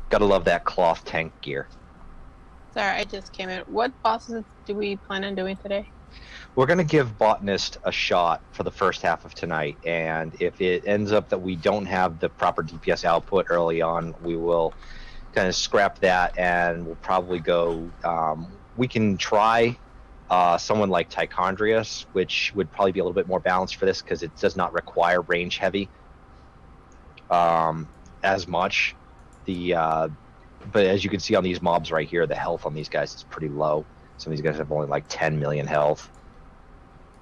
Gotta love that cloth tank gear. Sorry, I just came in. What bosses do we plan on doing today? We're going to give Botanist a shot for the first half of tonight, and if it ends up that we don't have the proper DPS output early on, we will kind of scrap that, and we'll probably go. We can try someone like Tichondrius, which would probably be a little bit more balanced for this because it does not require range heavy as much. But as you can see on these mobs right here, the health on these guys is pretty low. Some of these guys have only like 10 million health.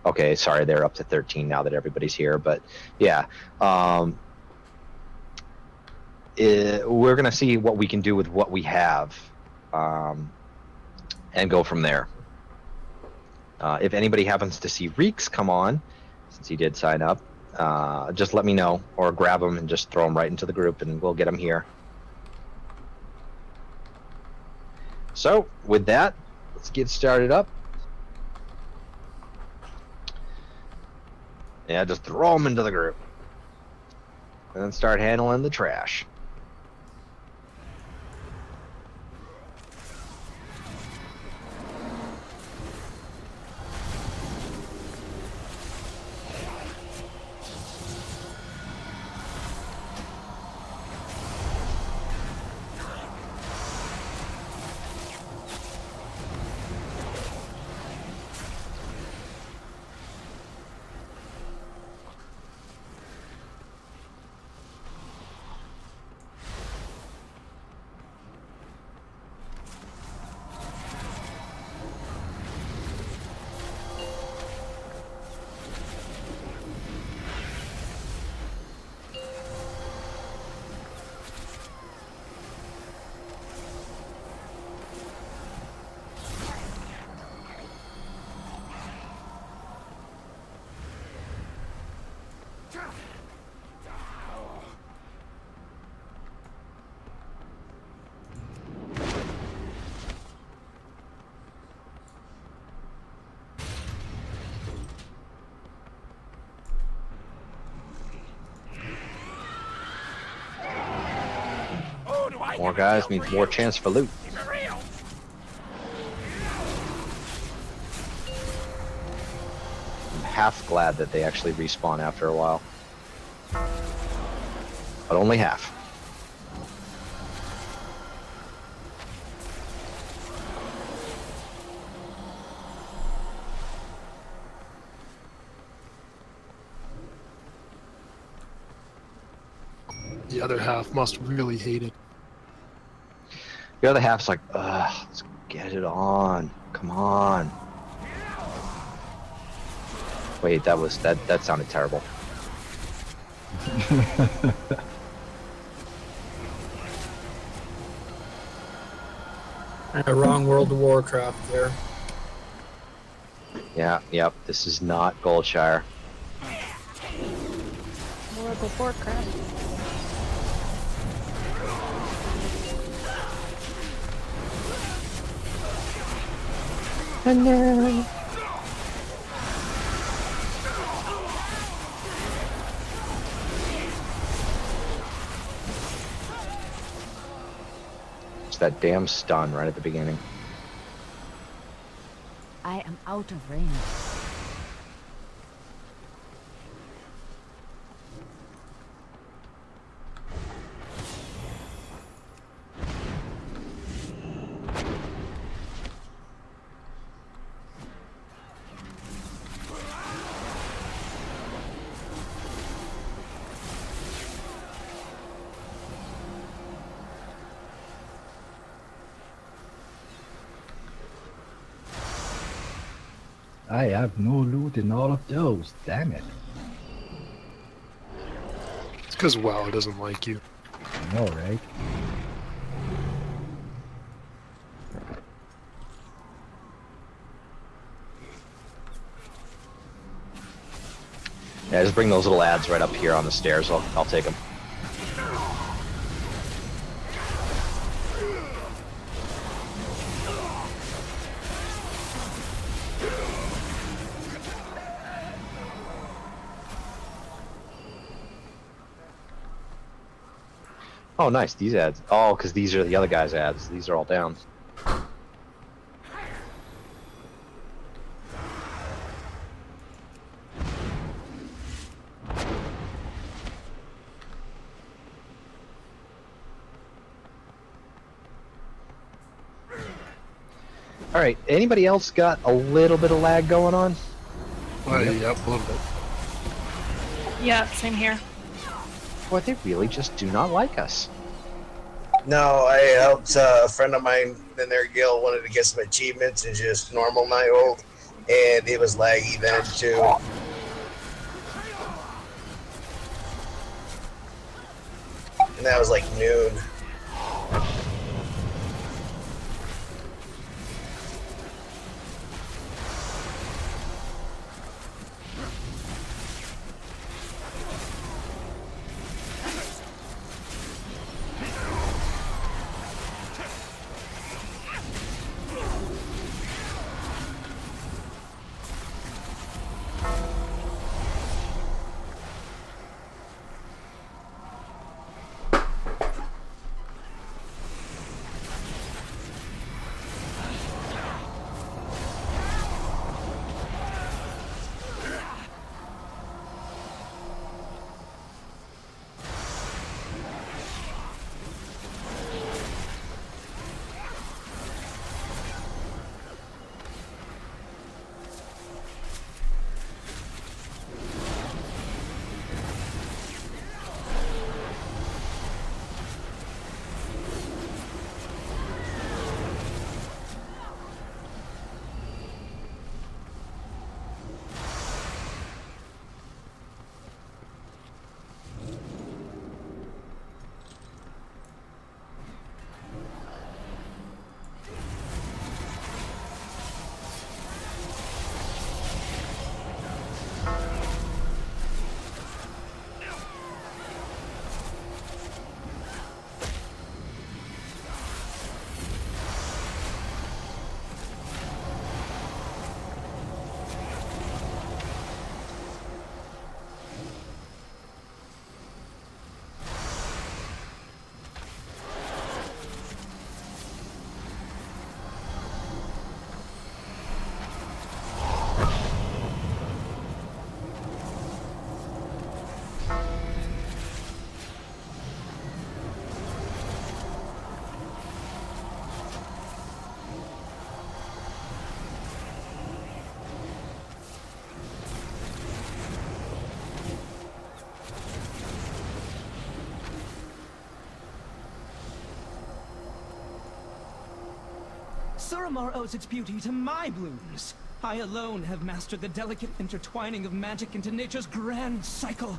Okay, sorry, they're up to 13 now that everybody's here, but yeah. We're going to see what we can do with what we have and go from there. If anybody happens to see Reeks come on, since he did sign up, just let me know or grab him and just throw him right into the group and we'll get him here. So with that, let's get started up. Yeah, just throw him into the group and then start handling the trash. More guys means more chance for loot. I'm half glad that they actually respawn after a while. But only half. The other half must really hate it. The other half's like, ugh, let's get it on. Come on. Wait, that sounded terrible. Wrong World of Warcraft there. Yeah, yep, this is not Goldshire. World of Warcraft. And then... It's that damn stun right at the beginning. I am out of range. I have no loot in all of those, damn it. It's because WoW doesn't like you. I know, right? Yeah, just bring those little ads right up here on the stairs. I'll take them. Oh, nice. These ads. Oh, because these are the other guys' ads. These are all down. All right. Anybody else got a little bit of lag going on? Yep, a little bit. Yeah, same here. Boy, they really just do not like us. No, I helped a friend of mine in their guild wanted to get some achievements in just normal nighthold, and it was laggy then too. And that was like noon. Suramar owes its beauty to my blooms. I alone have mastered the delicate intertwining of magic into nature's grand cycle.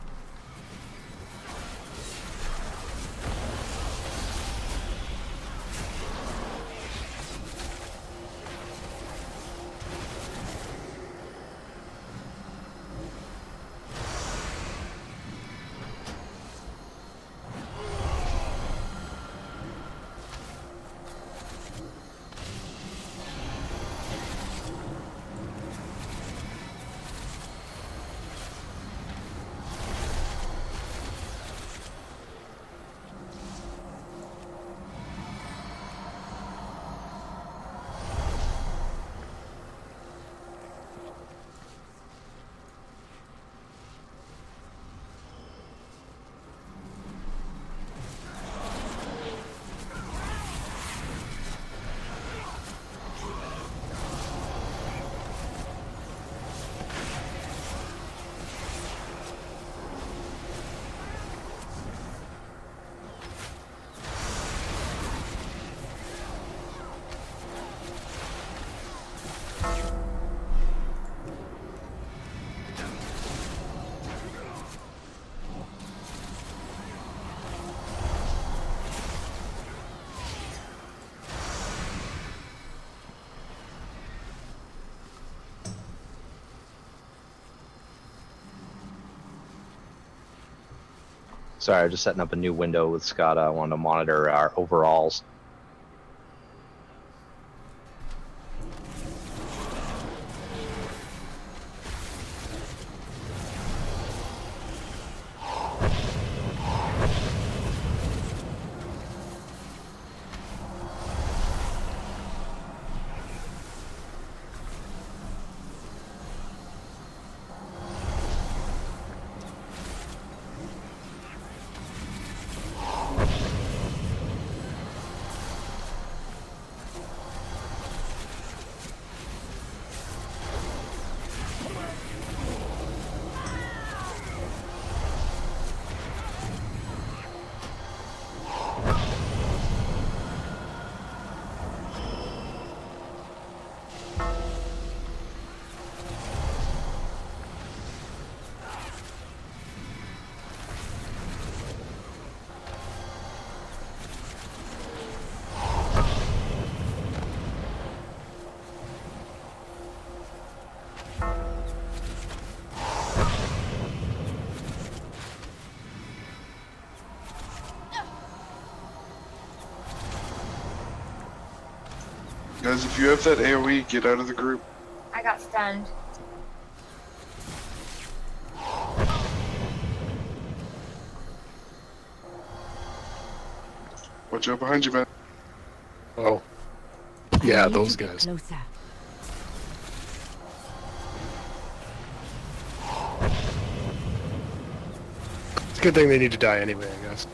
Sorry, I'm just setting up a new window with Scott. I want to monitor our overalls. Guys, if you have that AoE, get out of the group. I got stunned. Watch out behind you, man. Oh. Yeah, I need those to be guys. Closer. It's a good thing they need to die anyway, I guess.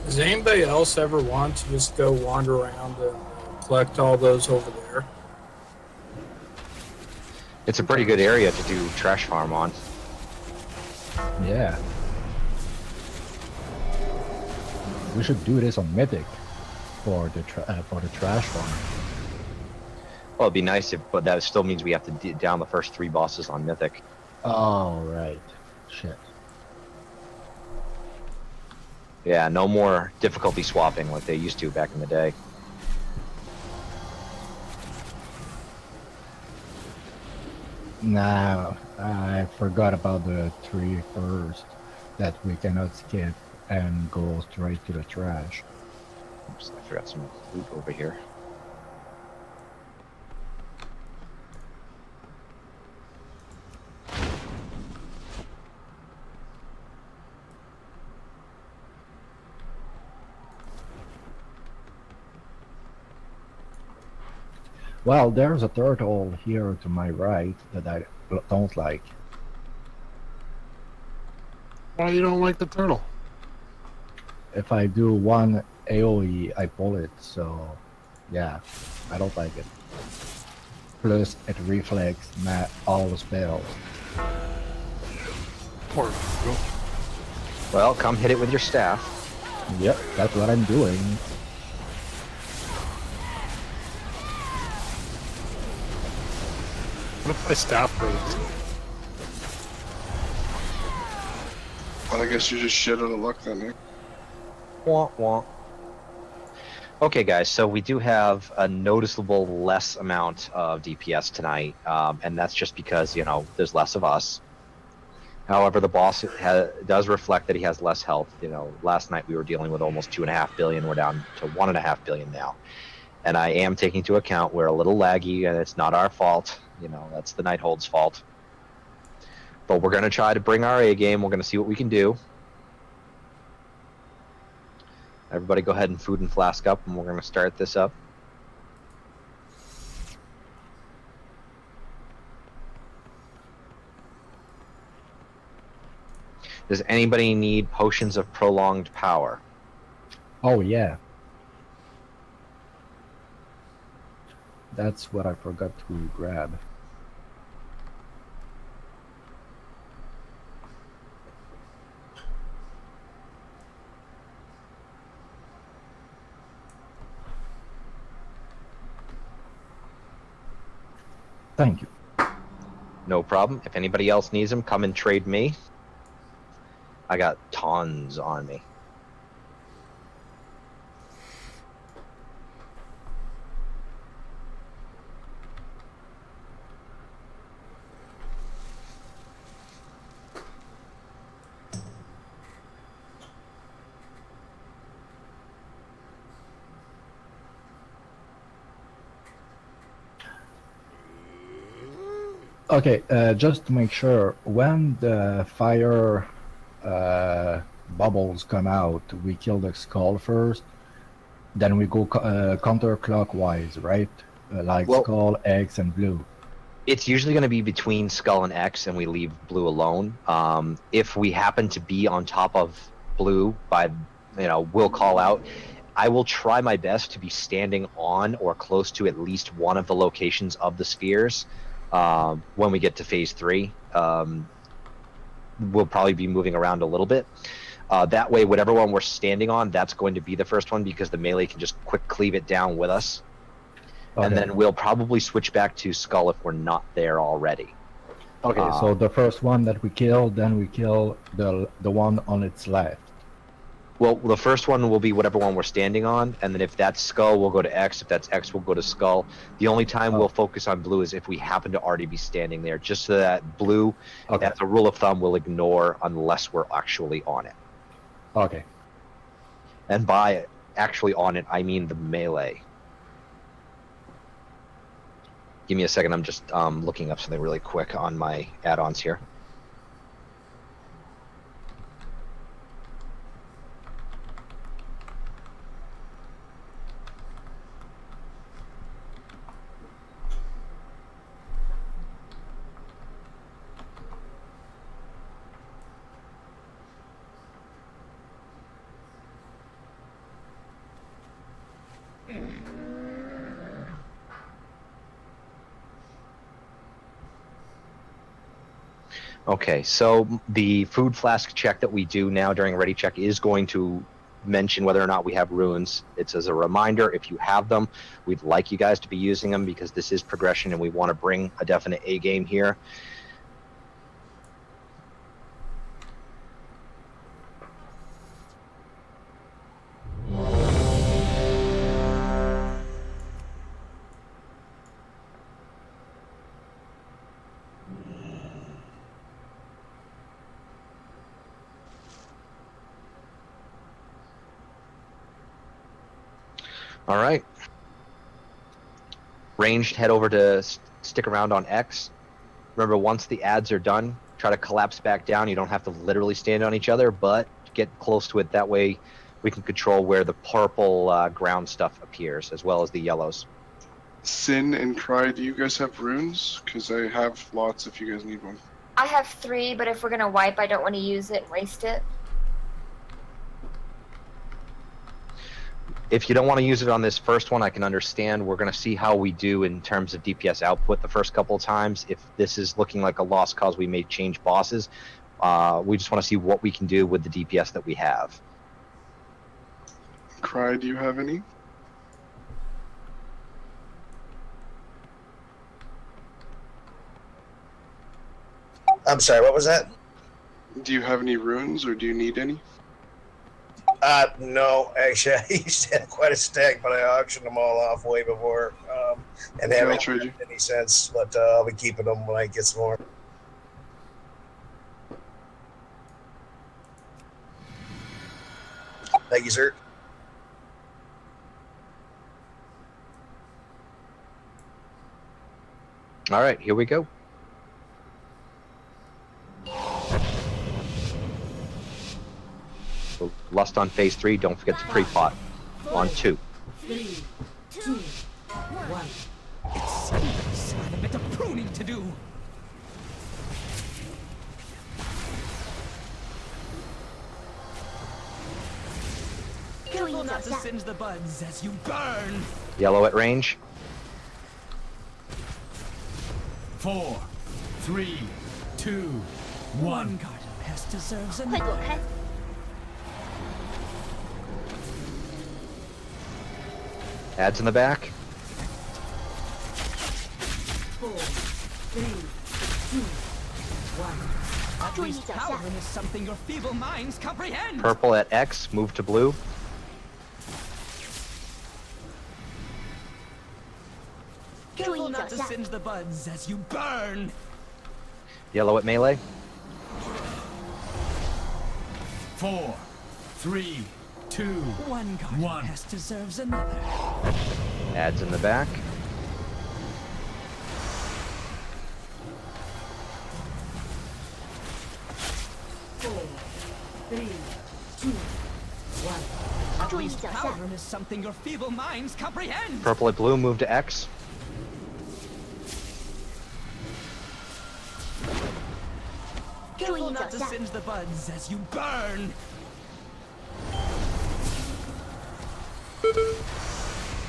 Does anybody else ever want to just go wander around and collect all those over there? It's a pretty good area to do trash farm on. Yeah. We should do this on Mythic for the trash farm. Well, it'd be nice if, but that still means we have to down the first 3 bosses on Mythic. Oh right. Shit. Yeah, no more difficulty swapping like they used to back in the day. Nah, I forgot about the 3 first that we cannot skip and go straight to the trash. Oops, I forgot some loot over here. Well, there's a turtle here to my right that I don't like. Why you don't like the turtle? If I do one AoE, I pull it, so yeah, I don't like it. Plus, it reflects all the spells. Poor girl. Well, come hit it with your staff. Yep, that's what I'm doing. What if my staff breaks? Well, I guess you're just shit out of luck then, Nick. Wah, wah. Okay, guys, so we do have a noticeable less amount of DPS tonight, and that's just because, you know, there's less of us. However, the boss does reflect that he has less health. You know, last night we were dealing with almost 2.5 billion. We're down to 1.5 billion now. And I am taking into account we're a little laggy, and it's not our fault. You know, that's the nighthold's fault. But we're going to try to bring our A game. We're going to see what we can do. Everybody go ahead and food and flask up, and we're going to start this up. Does anybody need potions of prolonged power? Oh yeah. That's what I forgot to grab. Thank you. No problem. If anybody else needs them, come and trade me. I got tons on me. Okay, just to make sure, when the fire bubbles come out, we kill the skull first, then we go counterclockwise, right? Like Well, skull, X, and blue. it's usually going to be between skull and X, and we leave blue alone. If we happen to be on top of blue, we'll call out. I will try my best to be standing on or close to at least one of the locations of the spheres when we get to phase 3. We'll probably be moving around a little bit. That way, whatever one we're standing on, that's going to be the first one because the melee can just quick cleave it down with us. Okay. And then we'll probably switch back to skull if we're not there already. Okay, so the first one that we kill, then we kill the one on its left. Well, the first one will be whatever one we're standing on, and then if that's skull, we'll go to X. If that's X, we'll go to skull. The only time we'll focus on blue is if we happen to already be standing there, just so that blue, as a rule of thumb, will ignore unless we're actually on it. Okay. And by actually on it, I mean the melee. Give me a second. I'm just looking up something really quick on my add-ons here. Okay, so the food flask check that we do now during ready check is going to mention whether or not we have runes. It's as a reminder, if you have them, we'd like you guys to be using them because this is progression and we want to bring a definite A game here. All right. Ranged, head over to stick around on X. Remember, once the ads are done, try to collapse back down. You don't have to literally stand on each other, but get close to it. That way we can control where the purple ground stuff appears, as well as the yellows. Sin and Cry, do you guys have runes? Because I have lots if you guys need one. I have 3, but if we're gonna wipe, I don't want to use it and waste it. If you don't want to use it on this first one, I can understand. We're going to see how we do in terms of DPS output the first couple of times. If this is looking like a lost cause, we may change bosses. We just want to see what we can do with the DPS that we have. Cry, do you have any? I'm sorry, what was that? Do you have any runes or do you need any? No, actually, I used to have quite a stack, but I auctioned them all off way before, and they haven't made any sense. But I'll be keeping them when I get some more. Thank you, sir. All right, here we go. So Lust on phase 3. Don't forget to pre-pot on 2. 3, 2, 1. It seems I have a bit of pruning to do. Careful not to singe the buds as you burn. Yellow at range. 4, 3, 2, 1. Garden pest deserves another. Ads in the back. 4, 3, 2, 1. At least power is something your feeble minds comprehend. Purple at X. Move to blue. Careful not to singe the buds as you burn. Yellow at melee. 4, 3, 2, 1. Garden pest deserves another. Ads in the back. 4, 3, 2, 1. At least power is something your feeble minds comprehend. Purple at blue. Move to X. Careful not to singe the buds as you burn.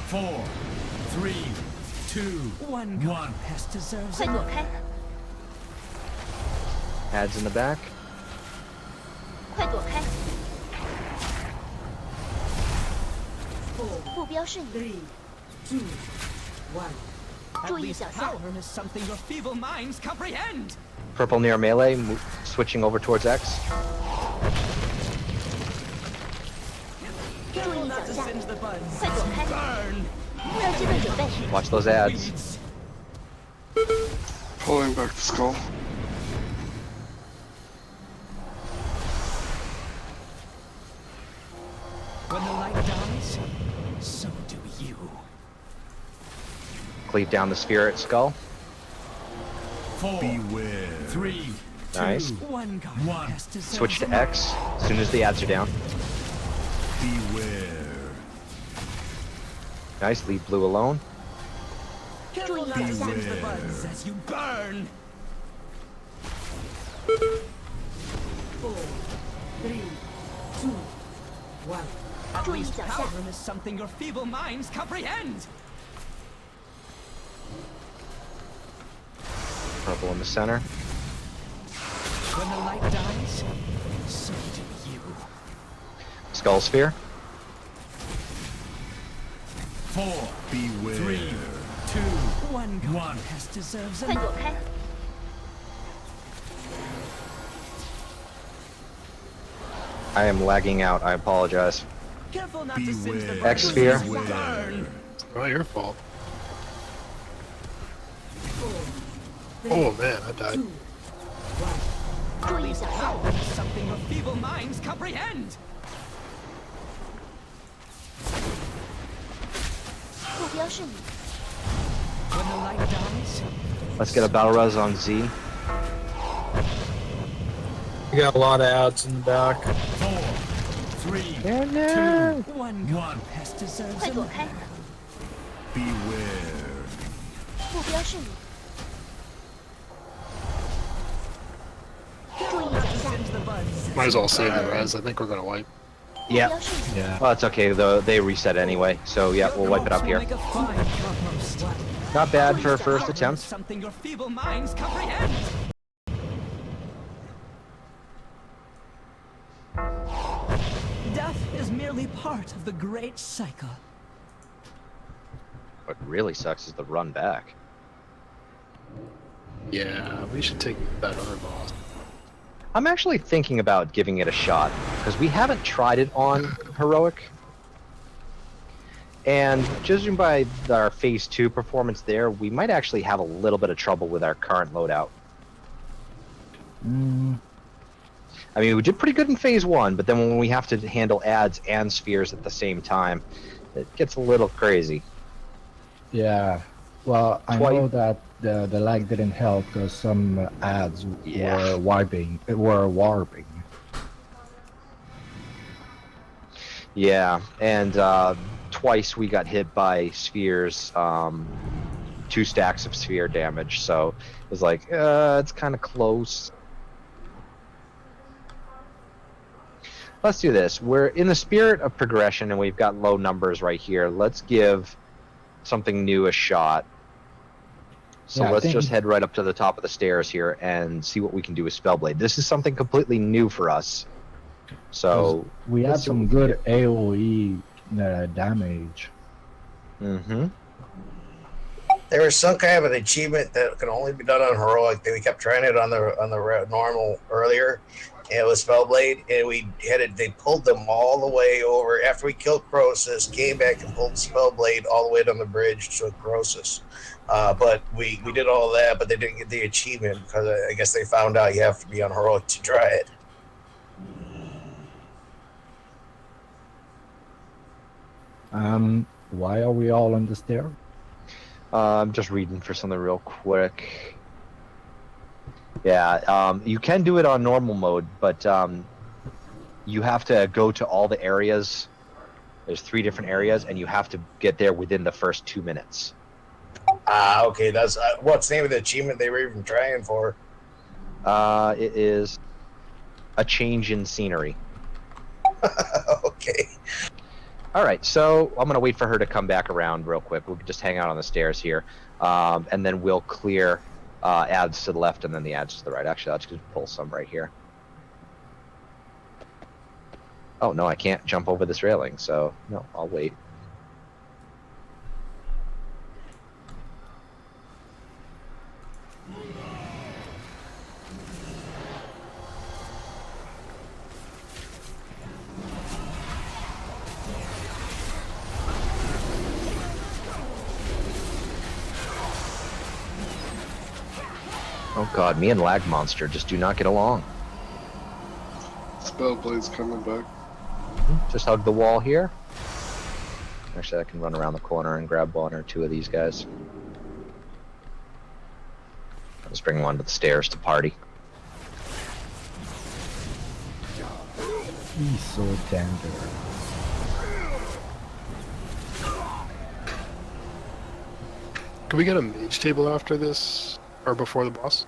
4, 3, 2, 1. Pest deserves another. Ads in the back. 快躲开！ 目标是你。3, 2, 1. At least power is something your feeble minds comprehend. Purple near melee. Switching over towards X. Careful not to singe the buds. Burn. Watch those ads. Pulling back the skull. When the light dies, so do you. Cleave down the spirit skull. 4, Beware. 3, Nice. 2, 1. One. Switch to X as soon as the ads are down. Beware. Nice. Leave blue alone. Careful not to singe the buds as you burn. 4, 3, 2, 1. At least power is something your feeble minds comprehend. Purple in the center. When the light dies, so do you. Skull sphere. 4, Beware. 3, 2, 1. One has deserves an I am lagging out. I apologize. Careful not to singe the Beware. buds X sphere. as you burn. Not your fault. 4, 3, Oh man, I died. 2, 1. At least power is something your feeble minds comprehend. When the light dies, Let's get a battle res on Z. We got a lot of ads in the back. 4, 3, Yeah, 2, no. 1. One has deserves an Beware. singe the buds. Might as well save the res. I think we're gonna wipe. Yeah. Yeah. Well, it's okay though. They reset anyway. So yeah, we'll wipe it up here. Make a fine compost. Not bad for a first Power is attempt. something your feeble minds comprehend. Death is merely part of the great cycle. What really sucks is the run back. Yeah, we should take that other boss. I'm actually thinking about giving it a shot because we haven't tried it on heroic. And judging by our phase 2 performance there, we might actually have a little bit of trouble with our current loadout. I mean, we did pretty good in phase 1, but then when we have to handle ads and spheres at the same time, it gets a little crazy. Yeah. Well, I know that the lag didn't help because some ads were warping. Yeah, and twice we got hit by spheres, 2 stacks of sphere damage, so it was like, it's kind of close. Let's do this. We're in the spirit of progression and we've got low numbers right here. Let's give something new a shot. So Yeah, let's just head right up to the top of the stairs here and see what we can do with Spellblade. This is something completely new for us. So we had some good AoE damage. Mm-hmm. There was some kind of an achievement that can only be done on heroic. We kept trying it on the normal earlier, and it was Spellblade, and they pulled them all the way over after we killed Croesus, came back and pulled Spellblade all the way down the bridge to Croesus. But we did all that, but they didn't get the achievement because I guess they found out you have to be on heroic to try it. Why are we all on the stair? I'm just reading for something real quick. Yeah, you can do it on normal mode, but you have to go to all the areas. There's 3 different areas, and you have to get there within the first 2 minutes. Okay, that's what's the name of the achievement they were even trying for? It is a change in scenery. Okay. All right, so I'm going to wait for her to come back around real quick. We'll just hang out on the stairs here, and then we'll clear ads to the left and then the ads to the right. Actually, I'll just pull some right here. Oh, no, I can't jump over this railing, so no, I'll wait. Oh god, me and Lag Monster just do not get along. Spellblade's coming back. Just hug the wall here. Actually, I can run around the corner and grab one or two of these guys. I'll just bring one to the stairs to party. He's so tender. Can we get a mage table after this? Or before the boss?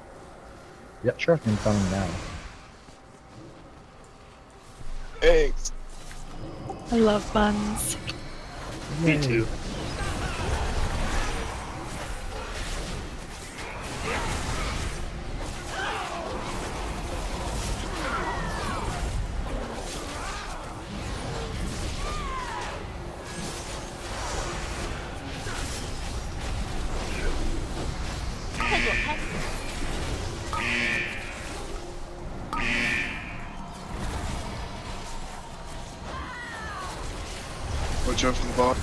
Yep, sure. I'm coming now. Thanks. I love buns. Me too. Watch out for the bot.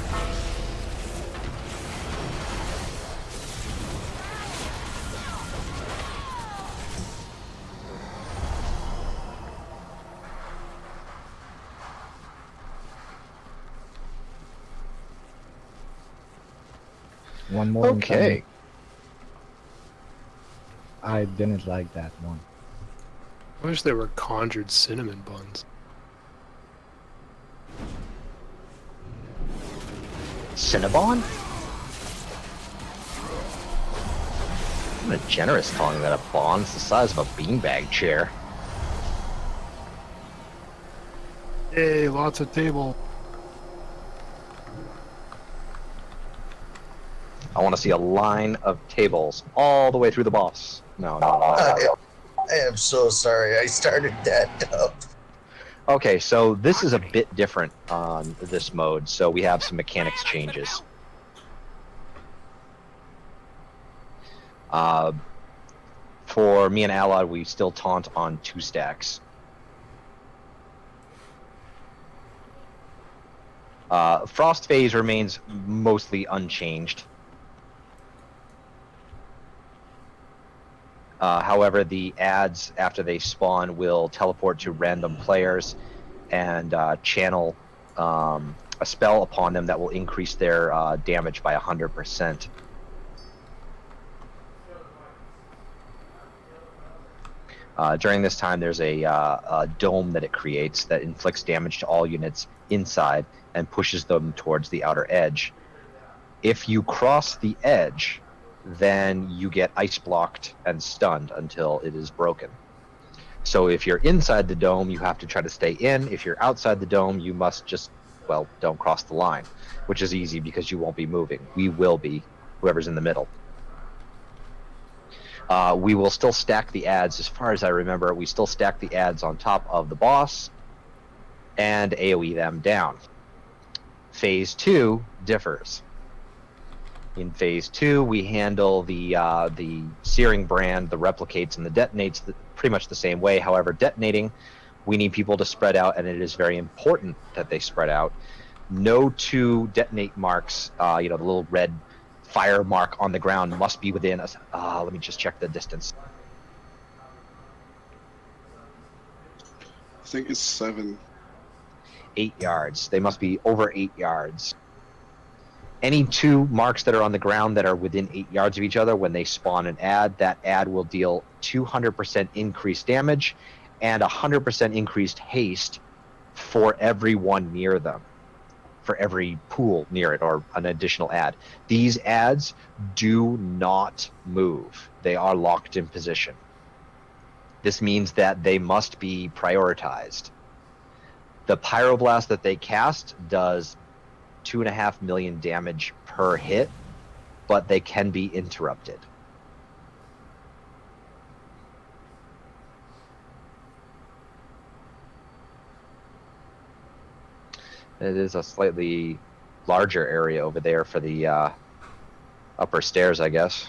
One more. Okay. I didn't like that one. I wish they were conjured cinnamon buns. Cinnabon? I'm a generous calling that a bond. It's the size of a beanbag chair. Yay, lots of table. I want to see a line of tables all the way through the boss. No. I am so sorry. I started that up. Okay, so this is a bit different on this mode, so we have some mechanics changes. For me and Ally, we still taunt on 2 stacks. Frost phase remains mostly unchanged. However, the adds after they spawn will teleport to random players and channel a spell upon them that will increase their damage by 100%. During this time, there's a dome that it creates that inflicts damage to all units inside and pushes them towards the outer edge. If you cross the edge, then you get ice blocked and stunned until it is broken. So if you're inside the dome, you have to try to stay in. If you're outside the dome, you must just, well, don't cross the line, which is easy because you won't be moving. We will be, whoever's in the middle. We will still stack the adds. As far as I remember, we still stack the adds on top of the boss and AoE them down. Phase 2 differs. In Phase 2, we handle the searing brand, the replicates, and the detonates pretty much the same way. However, detonating, we need people to spread out, and it is very important that they spread out. No 2 detonate marks, the little red fire mark on the ground must be within us. Let me just check the distance. I think it's 7. 8 yards. They must be over 8 yards. Any 2 marks that are on the ground that are within 8 yards of each other, when they spawn an ad, that ad will deal 200% increased damage and 100% increased haste for everyone near them, for every pool near it, or an additional ad. These ads do not move. They are locked in position. This means that they must be prioritized. The pyroblast that they cast does 2.5 million damage per hit, but they can be interrupted. It is a slightly larger area over there for the upper stairs, I guess.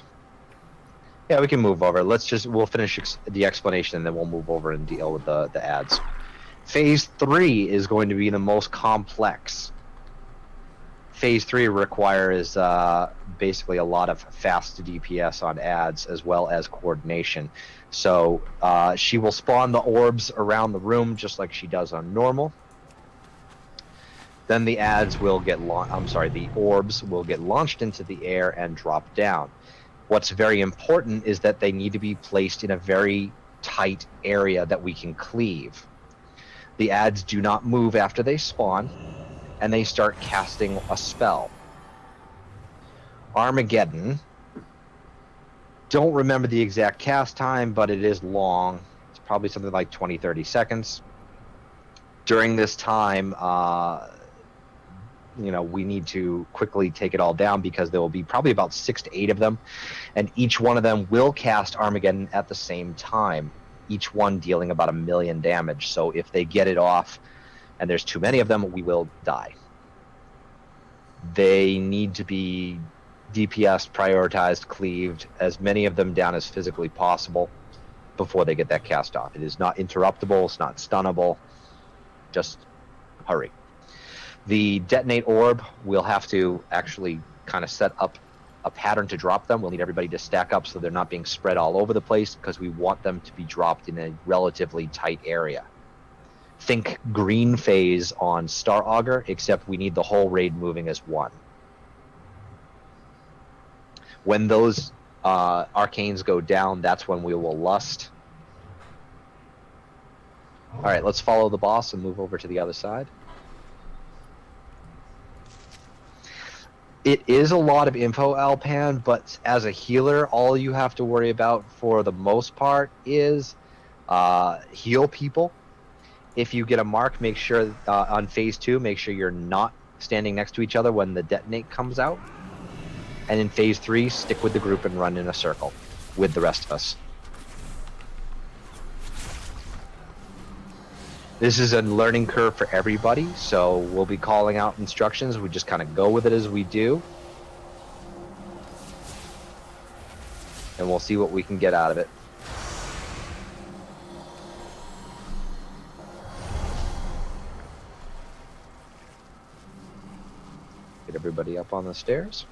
Yeah, we can move over. We'll finish the explanation and then we'll move over and deal with the ads. Phase 3 is going to be the most complex. Phase 3 requires basically a lot of fast DPS on ads as well as coordination. So she will spawn the orbs around the room just like she does on normal. Then the ads will get the orbs will get launched into the air and drop down. What's very important is that they need to be placed in a very tight area that we can cleave. The ads do not move after they spawn, and they start casting a spell. Armageddon. Don't remember the exact cast time, but it is long. It's probably something like 20-30 seconds. During this time, we need to quickly take it all down because there will be probably about 6 to 8 of them, and each one of them will cast Armageddon at the same time, each one dealing about 1 million damage. So if they get it off and there's too many of them, we will die. They need to be DPS prioritized, cleaved, as many of them down as physically possible before they get that cast off. It is not interruptible, it's not stunnable. Just hurry. The detonate orb, we'll have to actually kind of set up a pattern to drop them. We'll need everybody to stack up so they're not being spread all over the place because we want them to be dropped in a relatively tight area. Think green phase on Star Augur, except we need the whole raid moving as one. When those arcanes go down, that's when we will lust. All right, let's follow the boss and move over to the other side. It is a lot of info, Alpan, but as a healer, all you have to worry about for the most part is heal people. If you get a mark, make sure on phase 2, make sure you're not standing next to each other when the detonate comes out. And in phase 3, stick with the group and run in a circle with the rest of us. This is a learning curve for everybody, so we'll be calling out instructions. We just kind of go with it as we do. And we'll see what we can get out of it. Get everybody up on the stairs.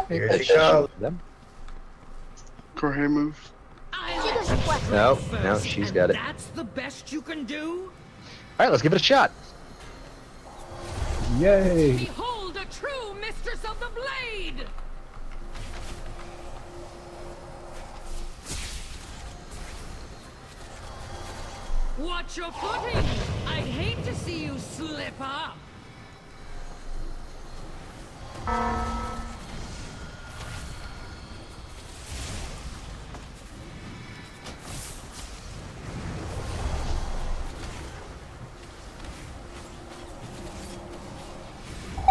Here she comes. Go ahead, move. No, she's got it. That's the best you can do? Alright, let's give it a shot. Yay! Behold a true mistress of the blade! Watch your footing! I'd hate to see you slip up!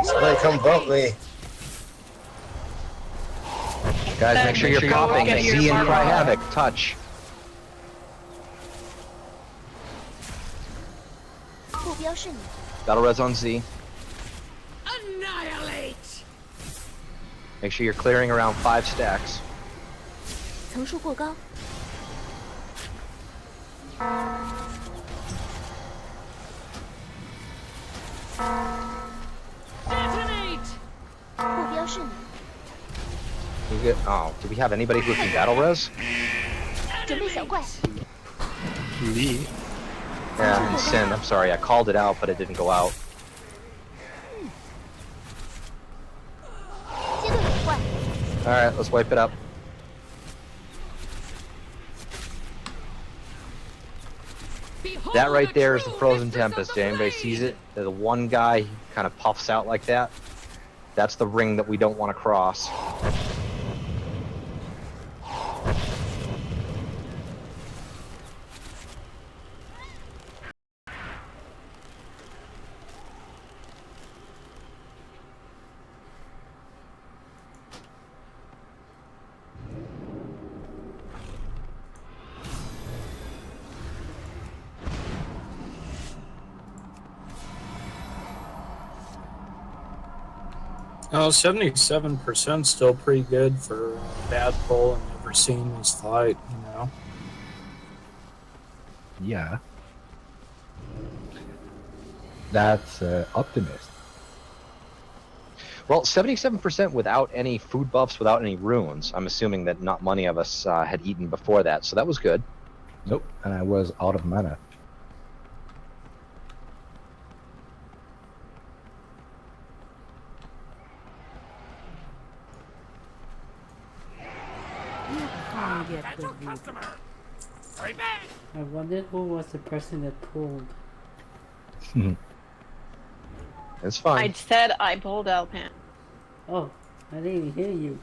Somebody come bump me. Guys, make sure you're popping. See and cry havoc. Touch. Battle res on Z. Annihilate! Make sure you're clearing around 5 stacks. Detonate! Do we have anybody who can battle res? Me? Yeah, and Sin. I'm sorry, I called it out, but it didn't go out. Alright, let's wipe it up. That right there is the Frozen Tempest. Anybody sees it? The one guy kind of puffs out like that. That's the ring that we don't want to cross. Oh, 77% still pretty good for a bad pull and never seen this fight, you know? Yeah. That's optimist. Well, 77% without any food buffs, without any runes. I'm assuming that not many of us had eaten before that, so that was good. Nope. And I was out of mana. I wonder who was the person that pulled. It's fine. I said I pulled Alpan. Oh, I didn't even hear you.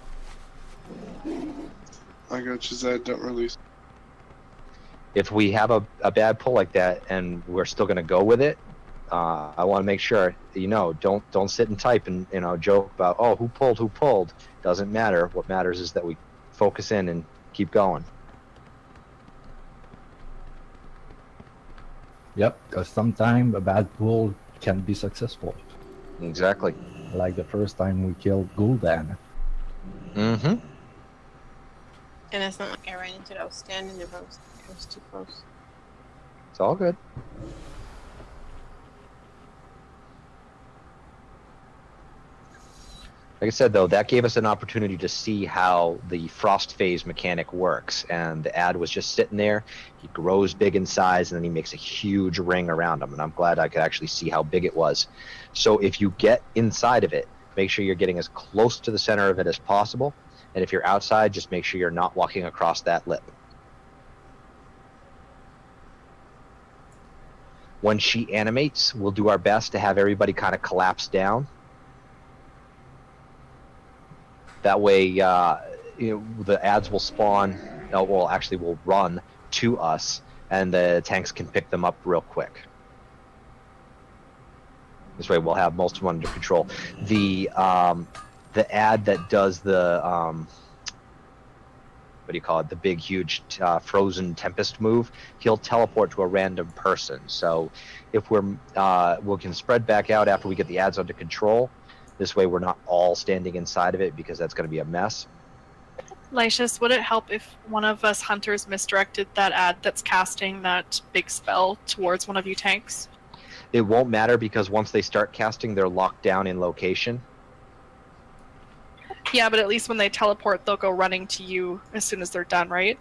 I got you, Zed. Don't release. If we have a bad pull like that and we're still going to go with it, I want to make sure, don't sit and type and, joke about, oh, who pulled. Doesn't matter. What matters is that we focus in and keep going. Yep, because sometimes a bad pull can be successful. Exactly. Like the first time we killed Gul'dan. Mm-hmm. And it's not like I ran into it. I was standing there, but I was too close. It's all good. Like I said, though, that gave us an opportunity to see how the frost phase mechanic works. And the ad was just sitting there. He grows big in size, and then he makes a huge ring around him. And I'm glad I could actually see how big it was. So if you get inside of it, make sure you're getting as close to the center of it as possible. And if you're outside, just make sure you're not walking across that lip. When she animates, we'll do our best to have everybody kind of collapse down. That way, the ads will spawn, will run to us, and the tanks can pick them up real quick. This way, we'll have most of them under control. The ad that does the the big, huge frozen tempest move, he'll teleport to a random person. So if we can spread back out after we get the ads under control. This way we're not all standing inside of it because that's going to be a mess. Lycius, would it help if one of us hunters misdirected that ad that's casting that big spell towards one of you tanks? It won't matter because once they start casting, they're locked down in location. Yeah, but at least when they teleport, they'll go running to you as soon as they're done, right?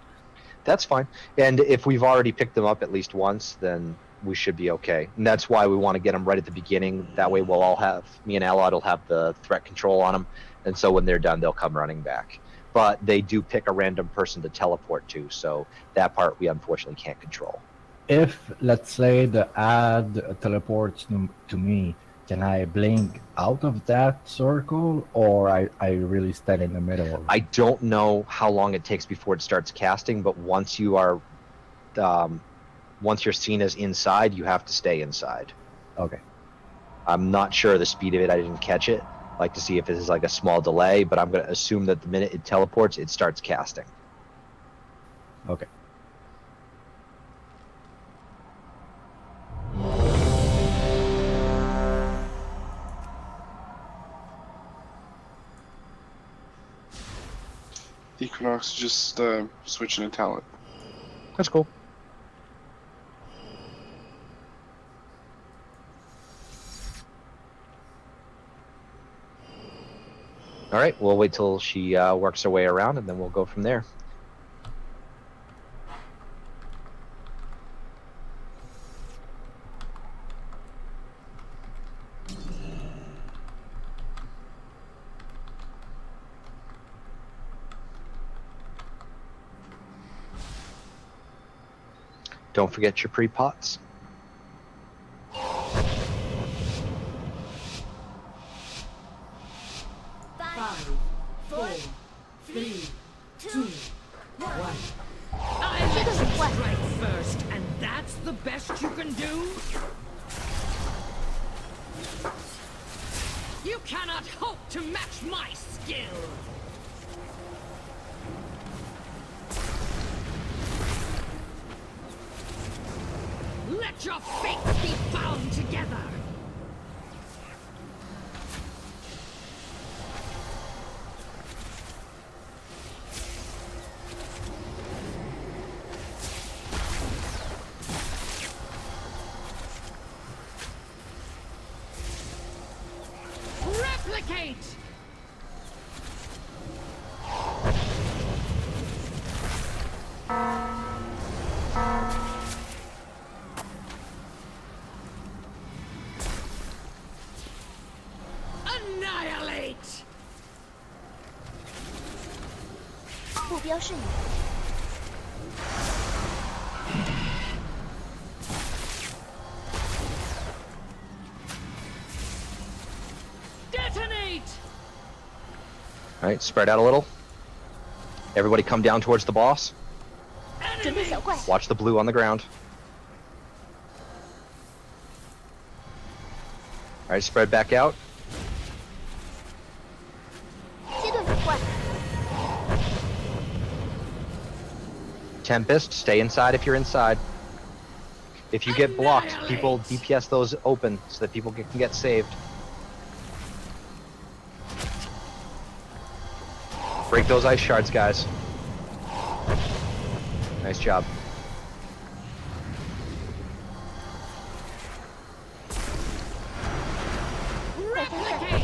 That's fine. And if we've already picked them up at least once, then we should be okay. And that's why we want to get them right at the beginning. That way me and Allied will have the threat control on them. And so when they're done, they'll come running back. But they do pick a random person to teleport to. So that part we unfortunately can't control. If, let's say, the ad teleports to me, can I blink out of that circle, or I really stand in the middle? I don't know how long it takes before it starts casting, but once you're seen as inside, you have to stay inside. Okay. I'm not sure the speed of it. I didn't catch it. I'd like to see if this is like a small delay, but I'm going to assume that the minute it teleports, it starts casting. Okay. Equinox just switching a talent. That's cool. All right, we'll wait till she works her way around, and then we'll go from there. Don't forget your pre-pots. 5, 4, 3, 2, 1. I let you strike first, and that's the best you can do? You cannot hope to match my skill! Let your fates be bound together! Replicate! Annihilate! 目标是你。 Detonate! All right, spread out a little. Everybody come down towards the boss. 准备小怪。 Watch the blue on the ground. All right, spread back out. 阶段反怪。 Tempest, stay inside if you're inside. If you get blocked, people DPS those open so that people can get saved. Break those ice shards, guys. Nice job. Replicate!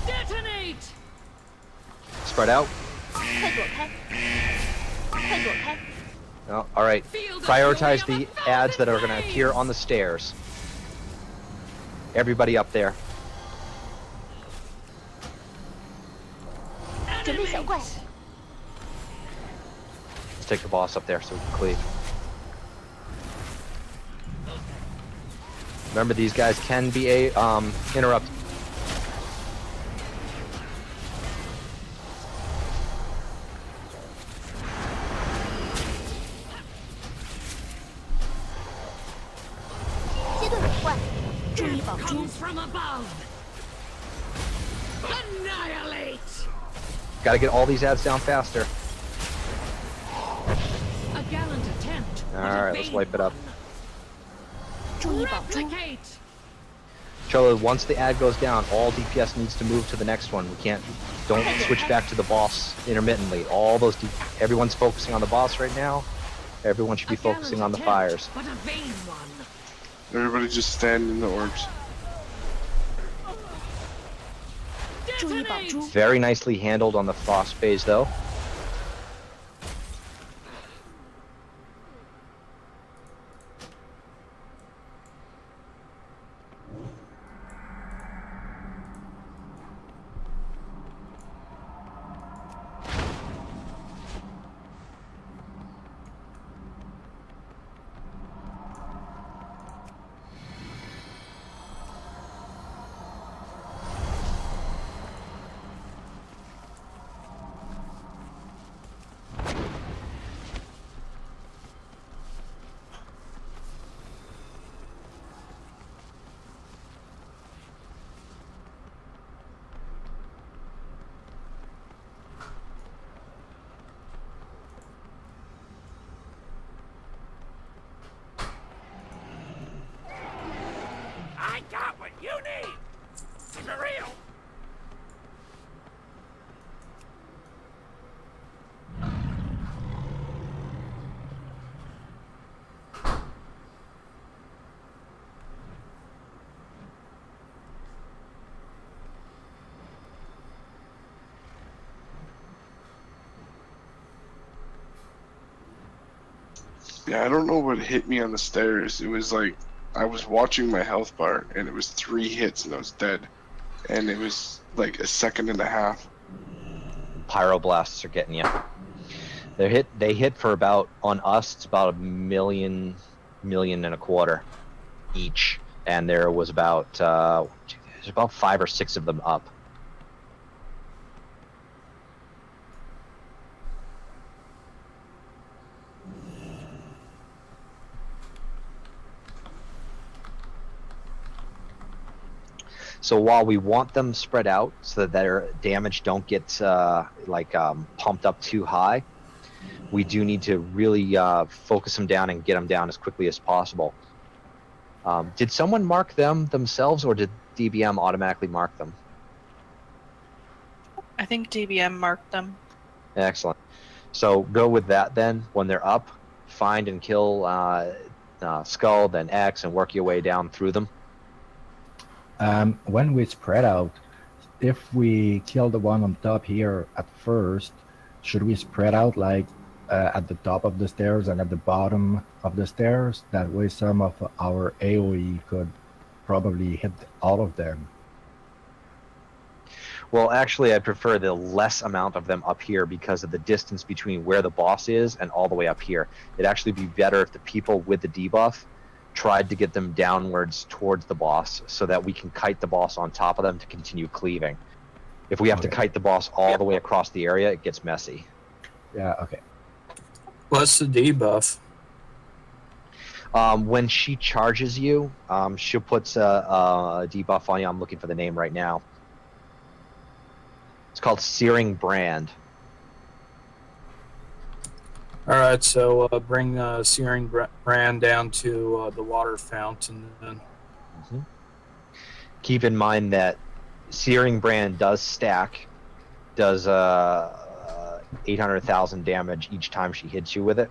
Detonate! Spread out. 快躲开！快躲开！ Oh, all right. Prioritize the ads that are going to appear on the stairs. Everybody up there. 准备小怪。 Let's take the boss up there so we can cleave. Remember, these guys can be interrupted. Comes from above. Annihilate! Gotta get all these ads down faster. A gallant attempt. Alright, let's wipe it up. Replicate! Cholo, once the ad goes down, all DPS needs to move to the next one. Don't switch back to the boss intermittently. Everyone's focusing on the boss right now. Everyone should be focusing on the fires. But a vain one. Everybody just stand in the orbs. Detonate! Very nicely handled on the frost phase, though. I got what you need! For real! Yeah, I don't know what hit me on the stairs. It was like I was watching my health bar and it was 3 hits and I was dead. and it was like a second and a half. Pyroblasts are getting you. They hit for about, on us, it's about $1.25 million each, and there was about there's about 5 or 6 of them up. So while we want them spread out so that their damage don't get pumped up too high, we do need to really focus them down and get them down as quickly as possible. Did someone mark them themselves, or did DBM automatically mark them? I think DBM marked them. Excellent. So go with that then. When they're up, find and kill Skull, then X, and work your way down through them. When we spread out, if we kill the one on top here at first, should we spread out like at the top of the stairs and at the bottom of the stairs? That way some of our AoE could probably hit all of them. Well, actually, I prefer the less amount of them up here because of the distance between where the boss is and all the way up here. It'd actually be better if the people with the debuff tried to get them downwards towards the boss so that we can kite the boss on top of them to continue cleaving. If we have to kite the boss all the way across the area, it gets messy. Yeah, okay. What's the debuff? When she charges you, she'll put a debuff on you. I'm looking for the name right now. It's called Searing Brand. All right, so bring Searing Brand down to the water fountain then. Mm-hmm. Keep in mind that Searing Brand does stack, does 800,000 damage each time she hits you with it.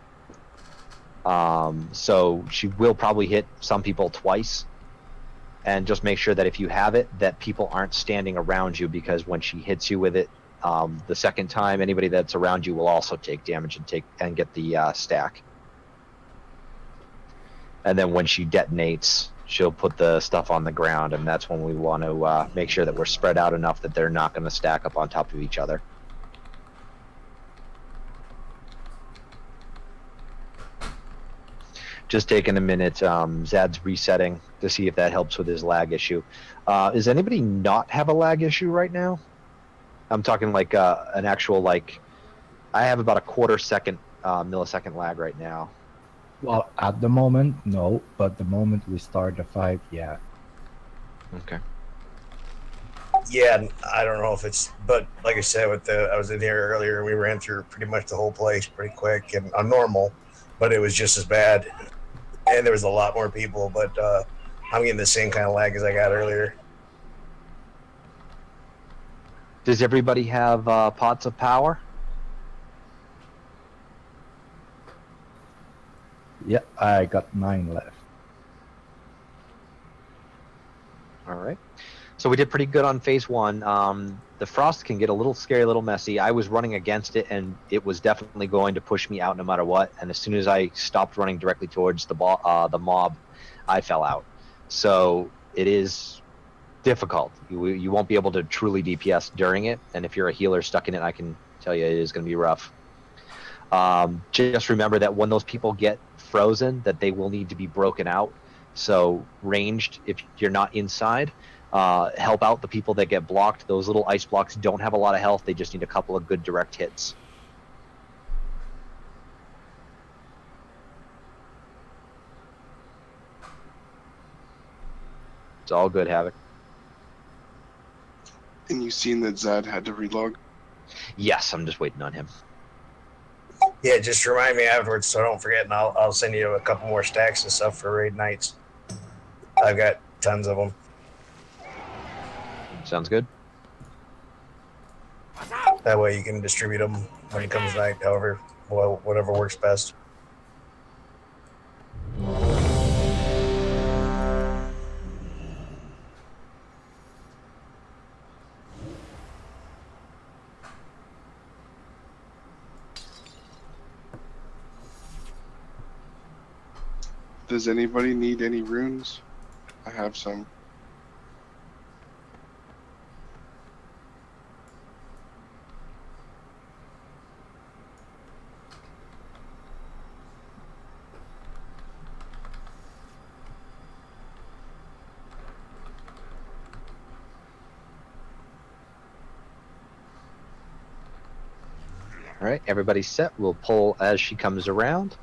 So she will probably hit some people twice. And just make sure that if you have it, that people aren't standing around you, because when she hits you with it the second time, anybody that's around you will also take damage and get the stack. And then when she detonates, she'll put the stuff on the ground, and that's when we want to make sure that we're spread out enough that they're not going to stack up on top of each other. Just taking a minute. Zad's resetting to see if that helps with his lag issue. Does anybody not have a lag issue right now? I'm talking like an actual, like, I have about a millisecond lag right now. Well, at the moment, no, but the moment we start the fight, yeah. Okay. Yeah, I don't know if it's, but like I said, I was in here earlier and we ran through pretty much the whole place pretty quick and on normal, but it was just as bad. And there was a lot more people, but I'm getting the same kind of lag as I got earlier. Does everybody have pots of power? Yeah, I got 9 left. All right. So we did pretty good on phase 1. The frost can get a little scary, a little messy. I was running against it, and it was definitely going to push me out no matter what. And as soon as I stopped running directly towards the mob, I fell out. So it is difficult. You won't be able to truly DPS during it. And if you're a healer stuck in it, I can tell you it is going to be rough. Just remember that when those people get frozen, that they will need to be broken out. So ranged, if you're not inside, help out the people that get blocked. Those little ice blocks don't have a lot of health. They just need a couple of good direct hits. It's all good, Havoc. And you seen that Zad had to relog? Yes, I'm just waiting on him. Yeah, just remind me afterwards so I don't forget, and I'll send you a couple more stacks and stuff for raid nights. I've got tons of them. Sounds good. That way you can distribute them when it comes night, however, whatever works best. Does anybody need any runes? I have some. All right, everybody's set. We'll pull as she comes around.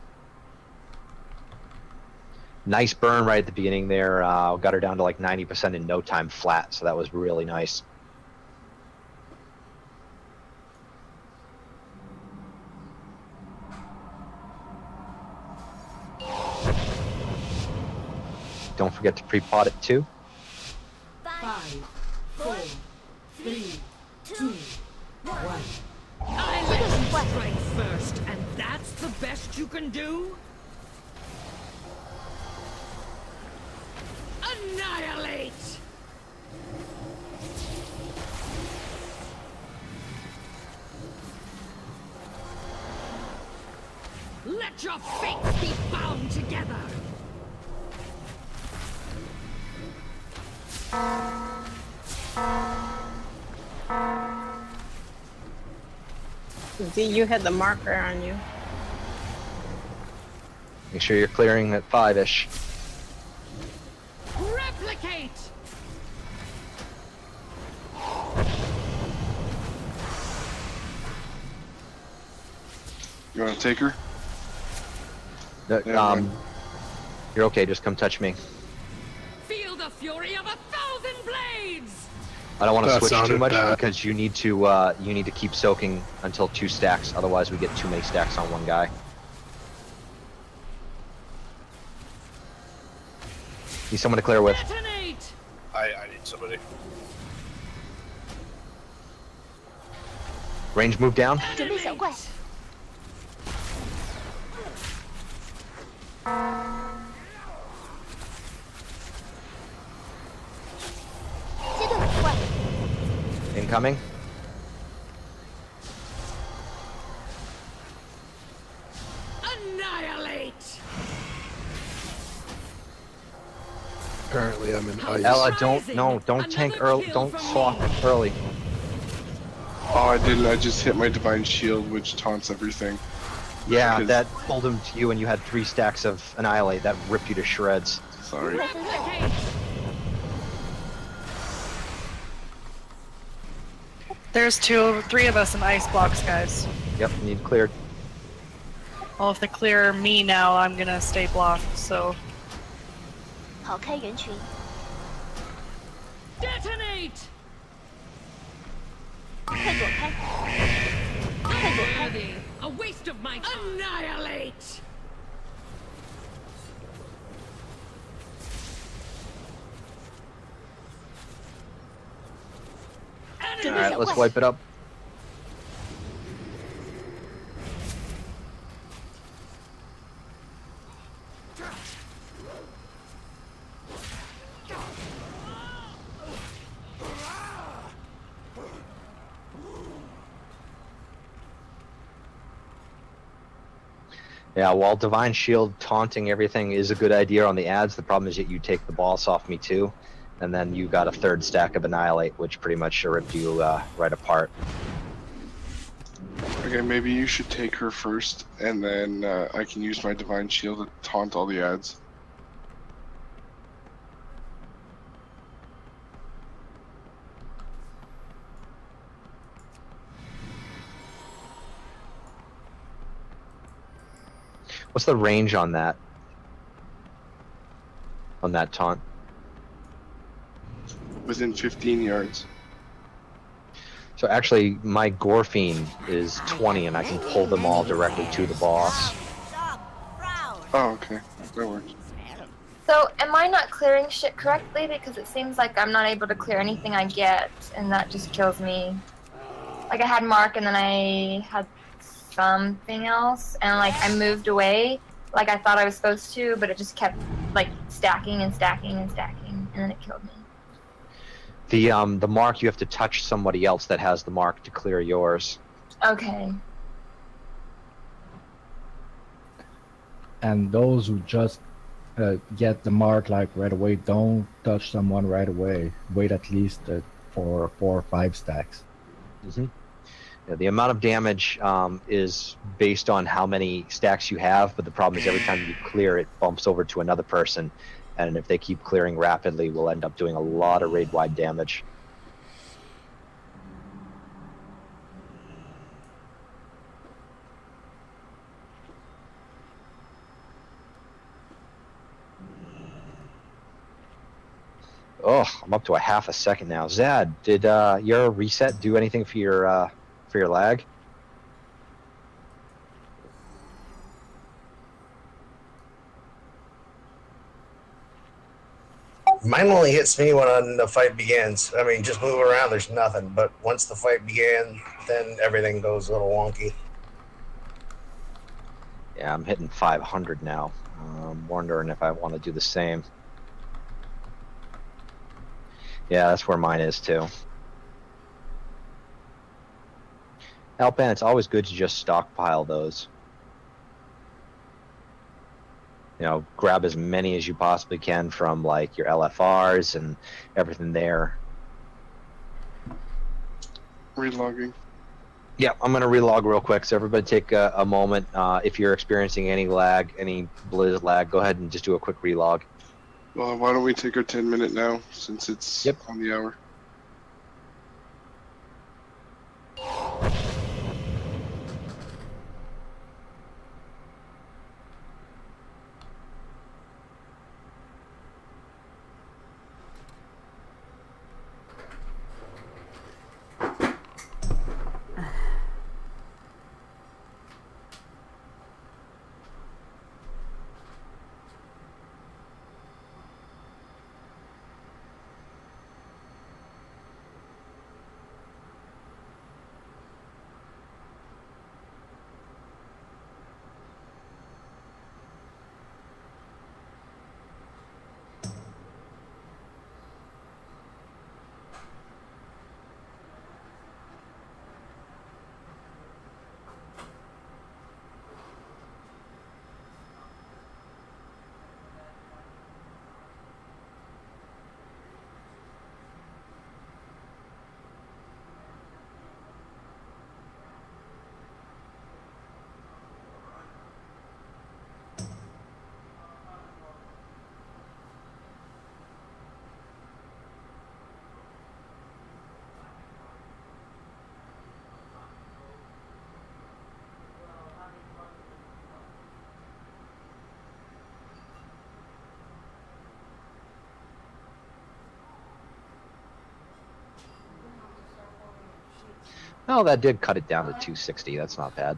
Nice burn right at the beginning there. Got her down to like 90% in no time flat, so that was really nice. Don't forget to pre-pot it too. 5, 4, 3, 2, 1. I let you strike first, and that's the best you can do? Annihilate! Let your fates be bound together! Z, you had the marker on you. Make sure you're clearing at 5-ish. Replicate! You want to take her? You're okay. Just come touch me. Feel the fury of 1,000 blades! I don't want to That switch too sounded much bad. because you need to keep soaking until 2 stacks. Otherwise, we get too many stacks on one guy. Need someone to clear with. Detonate! I need somebody. Range move down. 准备小怪。接对我怪。 Incoming. Annihilate! Apparently I'm in ice. Ella, don't tank early. Don't swap early. Oh, I didn't. I just hit my divine shield, which taunts everything. Yeah, Because- that pulled him to you, and you had 3 stacks of annihilate. That ripped you to shreds. Sorry. Replicate! There's 3 of us in ice blocks, guys. Yep, need cleared. Well, if they clear me now, I'm gonna stay blocked, so... 跑开人群。 Detonate! 快躲开！快躲开！ Unworthy! A waste of my time! Annihilate! All right, let's wipe it up. Yeah, while Divine Shield taunting everything is a good idea on the ads, the problem is that you take the boss off me too, and then you got a 3rd stack of Annihilate, which pretty much ripped you right apart. Okay, maybe you should take her first, and then I can use my divine shield to taunt all the ads. What's the range on that? On that taunt? Within 15 yards. So actually, my Gorfine is 20, and I can pull them all directly to the boss. Oh, okay. That works. So, am I not clearing shit correctly? Because it seems like I'm not able to clear anything I get, and that just kills me. Like, I had Mark, and then I had something else, and, like, I moved away, like I thought I was supposed to, but it just kept, like, stacking and stacking and stacking, and then it killed me. The mark, you have to touch somebody else that has the mark to clear yours. Okay. And those who just get the mark like right away, don't touch someone right away. Wait at least for 4 or 5 stacks. Mm-hmm. Yeah, the amount of damage is based on how many stacks you have, but the problem is every time you clear, it bumps over to another person, and if they keep clearing rapidly, we'll end up doing a lot of raid-wide damage. Oh, I'm up to a half a second now. Zad, did your reset do anything for your lag? Mine only hits me when the fight begins. I mean, just move around, there's nothing. But once the fight began, then everything goes a little wonky. Yeah, I'm hitting 500 now. I'm wondering if I want to do the same. Yeah, that's where mine is too. Alpan, it's always good to just stockpile those. You know, grab as many as you possibly can from like your LFRs and everything there. Relogging. Yeah, I'm going to relog real quick. So everybody take a moment. If you're experiencing any lag, any Blizz lag, go ahead and just do a quick relog. Well, why don't we take our 10-minute now, since it's on the hour? Oh, that did cut it down to 260. That's not bad.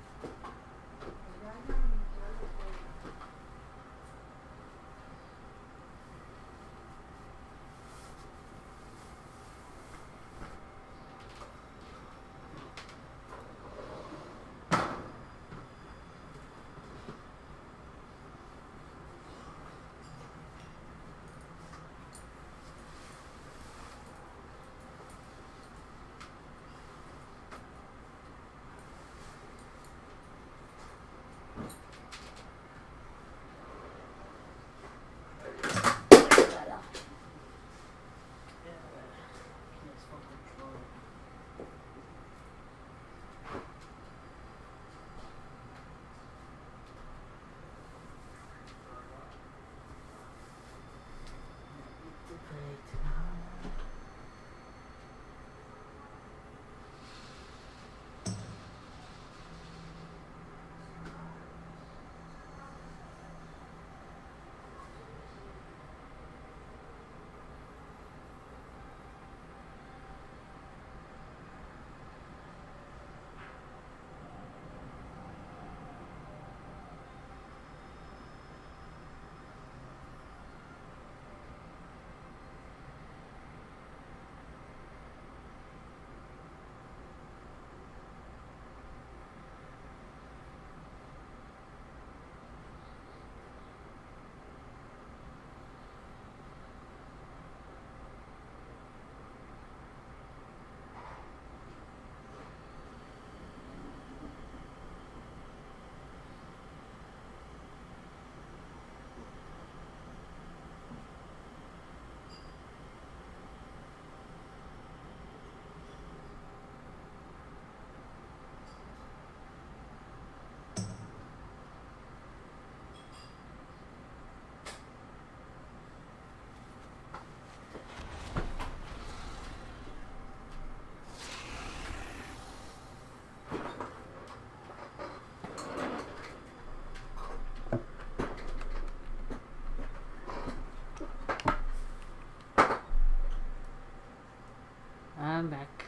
I'm back.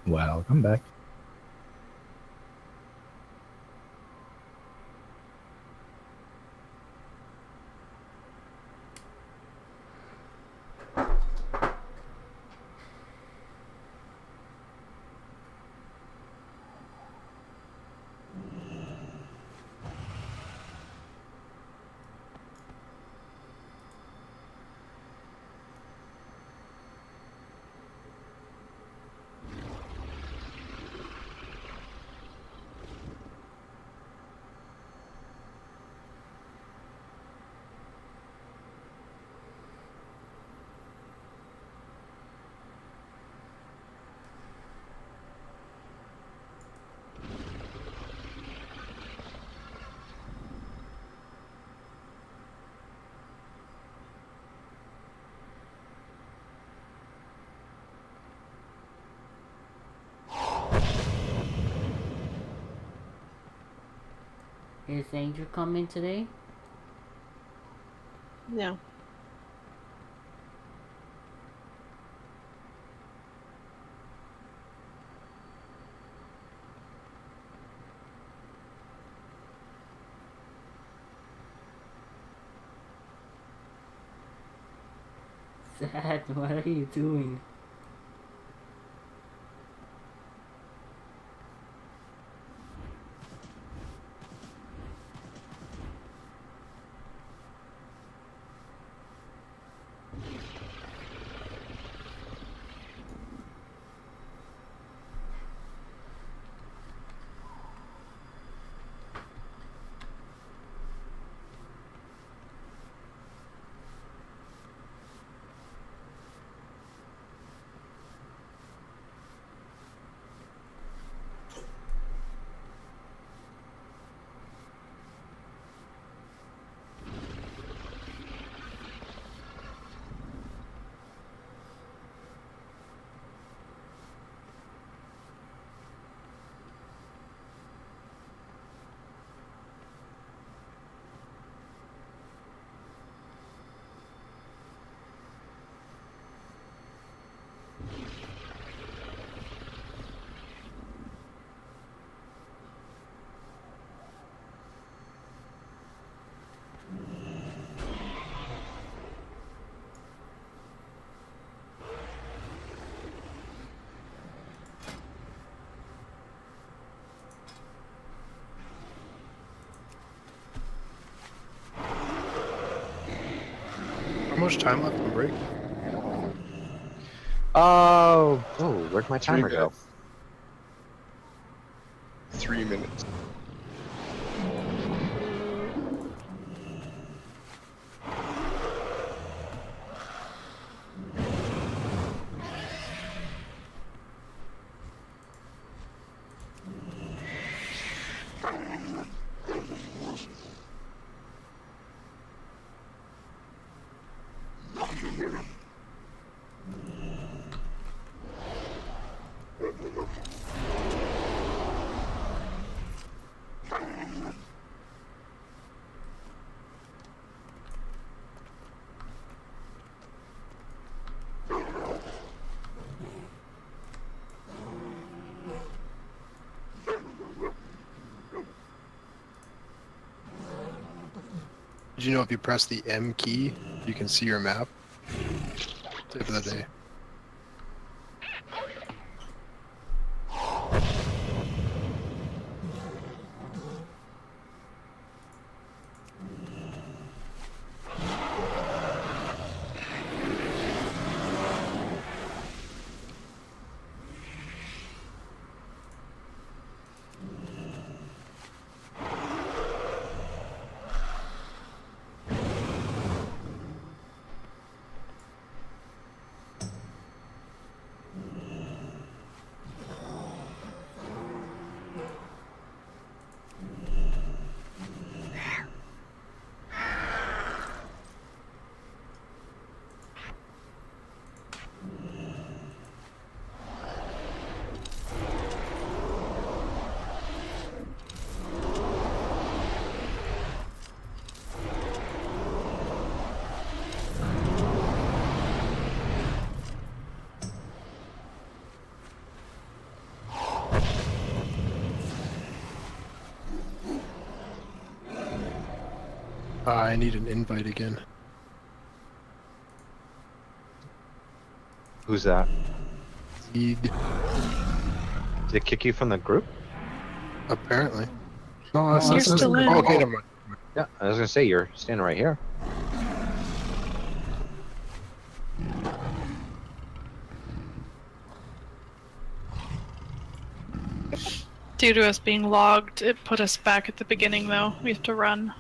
Welcome back. Is Angel coming today? No. Sad, what are you doing? How much time left on break? Where'd my timer go? 3 minutes. Did you know if you press the M key, you can see your map? Tip of the day. I need an invite again. Who's that? Did it kick you from the group? Apparently. No, You're still in. Oh, okay, never mind. Yeah, I was gonna say you're standing right here. Due to us being logged, it put us back at the beginning though. We have to run.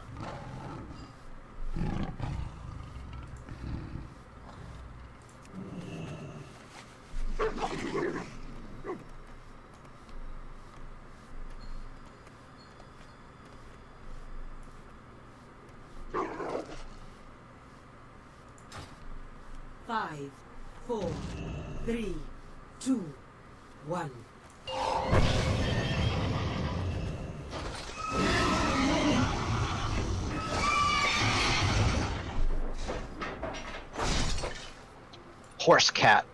Five, 4, 3, 2, 1. Horse cat.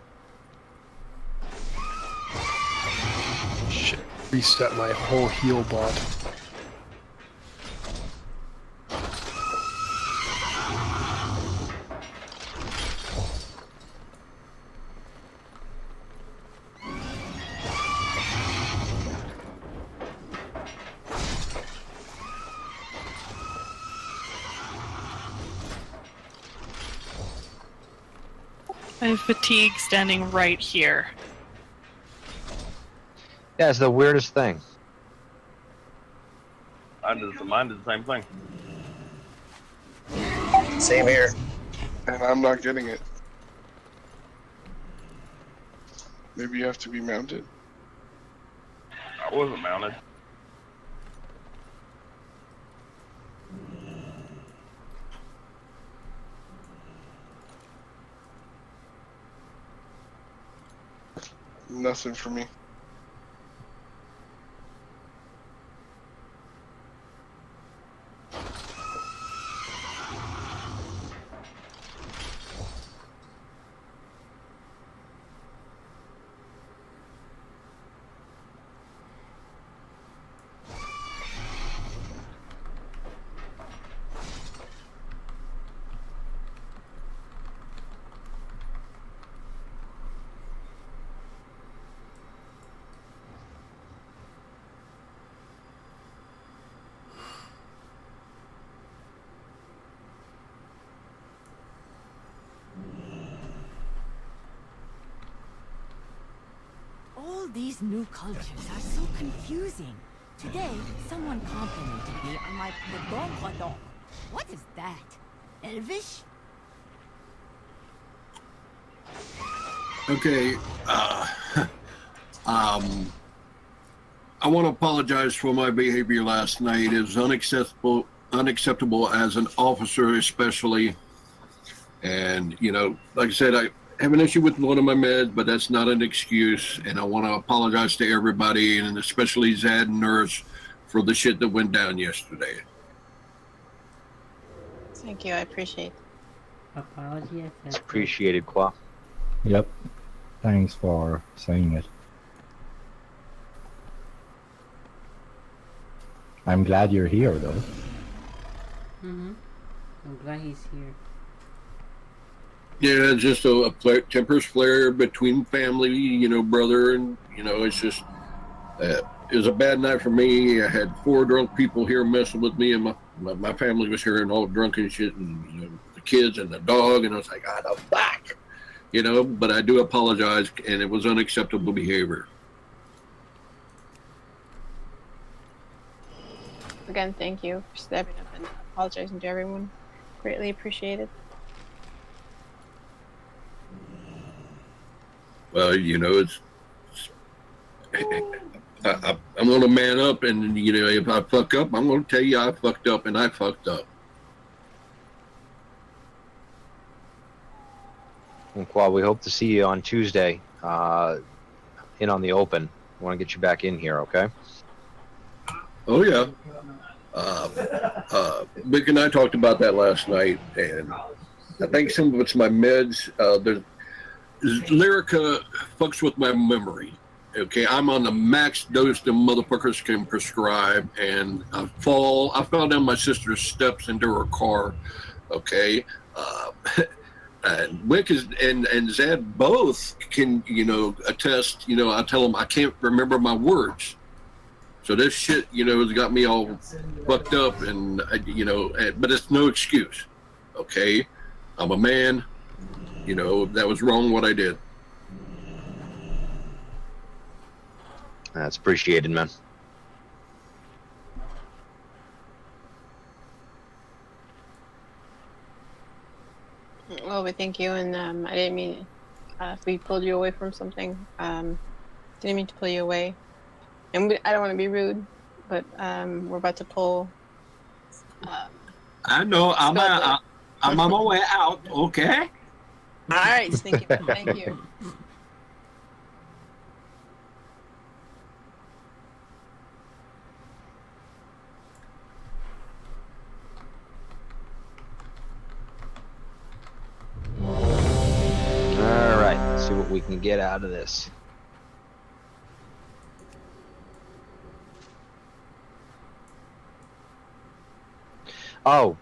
Shit. Reset my whole heal bot. I have fatigue standing right here. Yeah, it's the weirdest thing. Mine did the same thing. Same here. And I'm not getting it. Maybe you have to be mounted. I wasn't mounted. Nothing for me. All these new cultures are so confusing. Today, someone complimented me on my pedon. What is that? Elvish? Okay, I want to apologize for my behavior last night. It was unacceptable as an officer, especially. And, you know, like I said, I have an issue with one of my meds, but that's not an excuse. And I want to apologize to everybody, and especially Zad and Nurse, for the shit that went down yesterday. Thank you, I appreciate it. Apology It's accepted. appreciated, Qua. Yep. Thanks for saying it. I'm glad you're here, though. Mm-hmm. I'm glad he's here. Yeah, just a temper's flare between family, you know, brother, and, you know, it's just, it was a bad night for me. I had 4 drunk people here messing with me, and my family was here and all drunk and shit, and, you know, the kids and the dog, and I was like, God, I'm back, you know, but I do apologize, and it was unacceptable behavior. Again, thank you for stepping up and apologizing to everyone. Greatly appreciated. Well, you know, I'm going to man up, and, you know, if I fuck up, I'm going to tell you I fucked up, and I fucked up. And Qua, we hope to see you on Tuesday in on the open. We want to get you back in here, okay? Oh, yeah. Vic and I talked about that last night, and I think some of it's my meds. Lyrica fucks with my memory. Okay, I'm on the max dose the motherfuckers can prescribe, and I fell down my sister's steps into her car. Okay, and Wick and Zed both can, attest. I tell them I can't remember my words. So this shit, has got me all fucked up, and but it's no excuse. Okay, I'm a man. That was wrong what I did. That's appreciated, man. Well, we thank you, and I didn't mean if we pulled you away from something. Didn't mean to pull you away, and I don't want to be rude, but we're about to pull. I know. I'm on my way out. Okay. All right, Stinky. Thank you. All right, let's see what we can get out of this. Oh,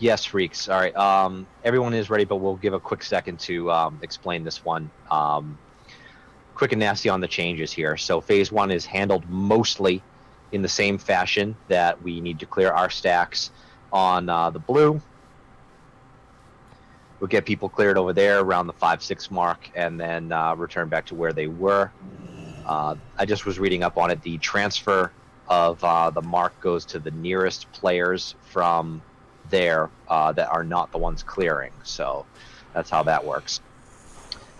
yes, freaks. All right. Everyone is ready, but we'll give a quick second to explain this one. Quick and nasty on the changes here. So phase 1 is handled mostly in the same fashion that we need to clear our stacks on the blue. We'll get people cleared over there around the 5-6 mark, and then return back to where they were. I just was reading up on it. The transfer of the mark goes to the nearest players from there that are not the ones clearing. So that's how that works.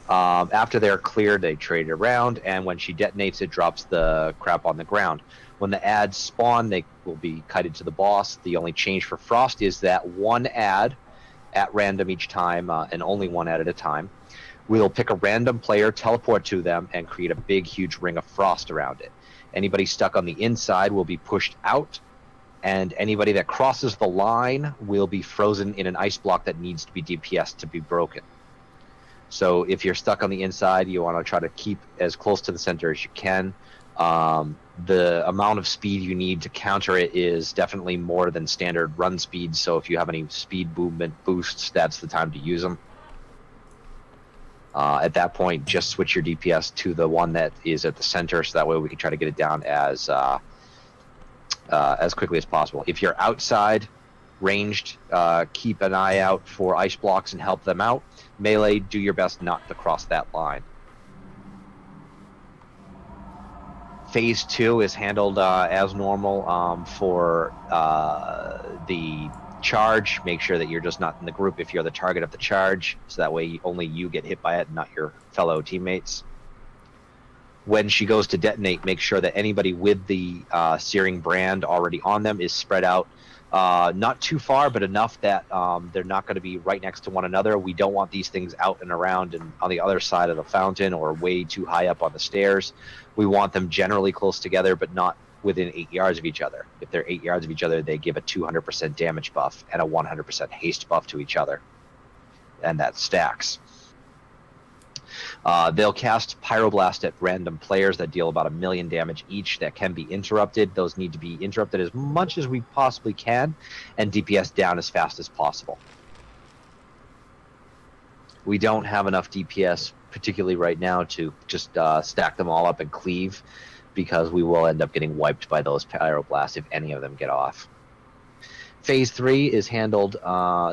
After they're cleared, they trade it around, and when she detonates, it drops the crap on the ground. When the ads spawn, they will be kited to the boss. The only change for Frost is that one ad at random each time, and only one ad at a time. We'll pick a random player, teleport to them, and create a big, huge ring of frost around it. Anybody stuck on the inside will be pushed out, and anybody that crosses the line will be frozen in an ice block that needs to be DPS to be broken. So if you're stuck on the inside, you want to try to keep as close to the center as you can. The amount of speed you need to counter it is definitely more than standard run speed, so if you have any speed movement boosts, that's the time to use them. At that point, just switch your DPS to the one that is at the center, so that way we can try to get it down as quickly as possible. If you're outside, ranged, keep an eye out for ice blocks and help them out. Melee, do your best not to cross that line. Phase 2 is handled as normal for the charge. Make sure that you're just not in the group if you're the target of the charge, so that way only you get hit by it, not your fellow teammates. When she goes to detonate, make sure that anybody with the searing brand already on them is spread out, not too far, but enough that they're not going to be right next to one another. We don't want these things out and around and on the other side of the fountain or way too high up on the stairs. We want them generally close together, but not within 8 yards of each other. If they're 8 yards of each other, they give a 200% damage buff and a 100% haste buff to each other, and that stacks. They'll cast Pyroblast at random players that deal about 1 million damage each that can be interrupted. Those need to be interrupted as much as we possibly can, and DPS down as fast as possible. We don't have enough DPS, particularly right now, to just stack them all up and cleave, because we will end up getting wiped by those Pyroblasts if any of them get off. Phase 3 is handled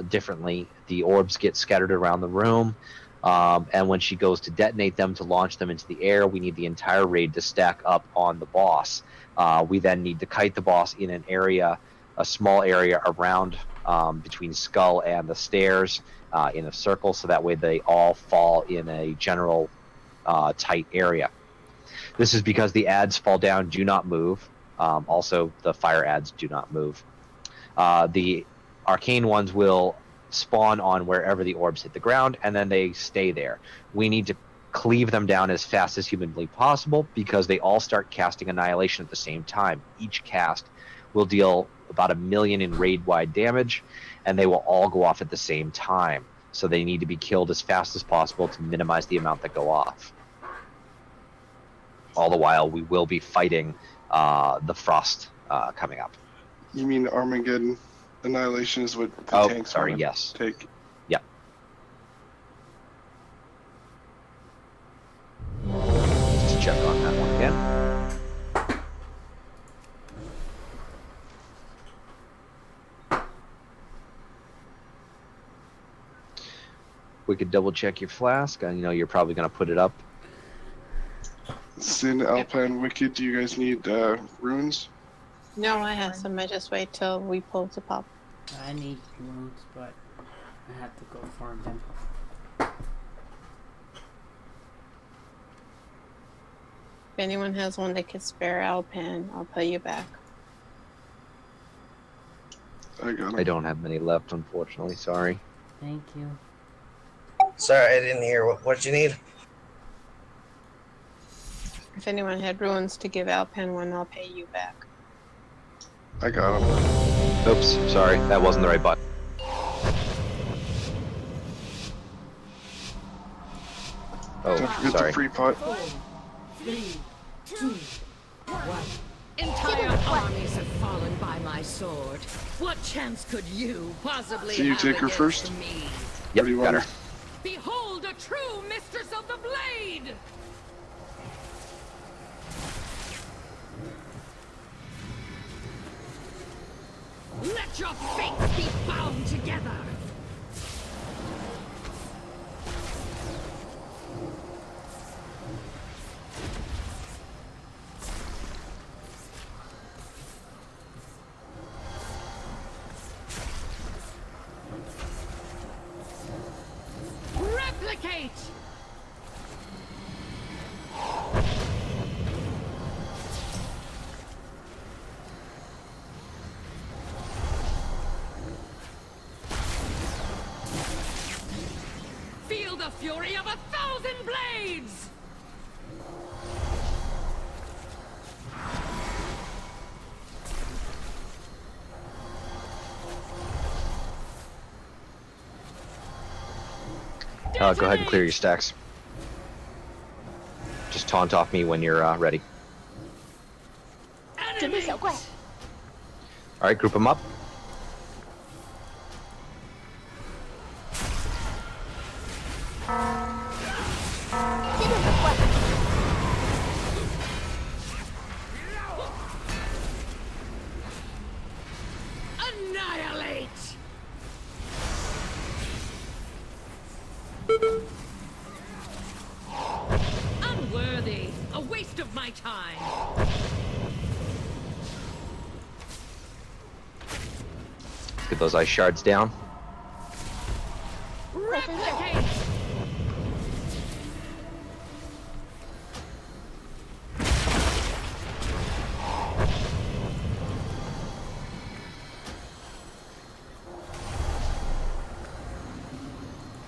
differently. The orbs get scattered around the room. And when she goes to detonate them to launch them into the air, we need the entire raid to stack up on the boss. We then need to kite the boss in an area, a small area around between Skull and the stairs in a circle, so that way they all fall in a general tight area. This is because the ads fall down, do not move. Also, the fire ads do not move. The arcane ones will spawn on wherever the orbs hit the ground, and then they stay there. We need to cleave them down as fast as humanly possible, because they all start casting Annihilation at the same time. Each cast will deal about 1 million in raid-wide damage, and they will all go off at the same time. So they need to be killed as fast as possible to minimize the amount that go off. all the while we will be fighting the frost coming up. You mean Armageddon? Annihilation is what the tanks sorry, want yes. to take. Yep. Just check on that one again. We could double check your flask. I know you're probably going to put it up. Sin, Alpine, Wicked, do you guys need runes? No, I have some. I just wait till we pull to pop. I need runes, but I have to go farm them. If anyone has one that could spare Alpine, I'll pay you back. I got them. I don't have many left, unfortunately. Sorry. Thank you. Sorry, I didn't hear. What you need? If anyone had runes to give Alpine one, I'll pay you back. I got them. Oops, sorry. That wasn't the right button. Don't Oh, forget sorry. the free pot. 4, 3, 2, 1. Entire armies have fallen by my sword. What chance could you possibly So you have take her against first? me? Yep, What do you got want? her. Behold a true mistress of the blade! Let your fates be bound together! Replicate! Feel the fury of 1,000 blades! Go ahead and clear your stacks. Just taunt off me when you're ready. 准备小怪， All right, group them up. Annihilate! Unworthy! A waste of my time! Get those ice shards down. Replicate! "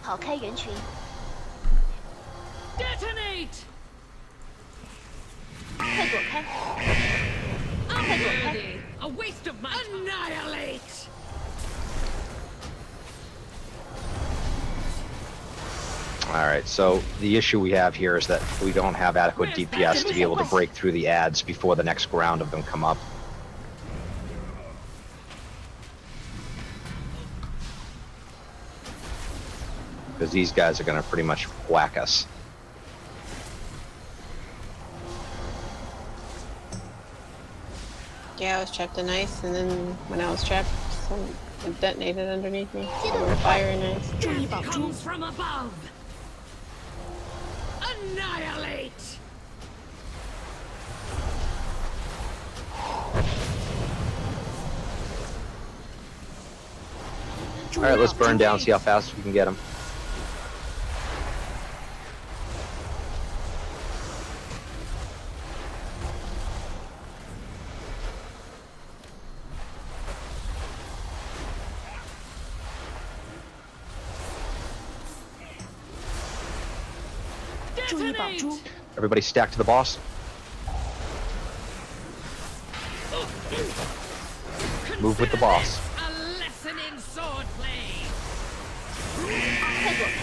跑开人群， Detonate! 快躲开！ Unworthy! A waste of my Annihilate! Alright, so the issue we have here is that we don't have adequate DPS to be able to break through the ads before the next round of them come up. Because these guys are going to pretty much whack us. Yeah, I was trapped in ice, and then when I was trapped, it detonated underneath me. So fire and ice. Death comes from above! Annihilate! Alright, let's burn down, see how fast we can get them. Everybody stack to the boss. Move with the boss. A lesson in swordplay! 快躲开！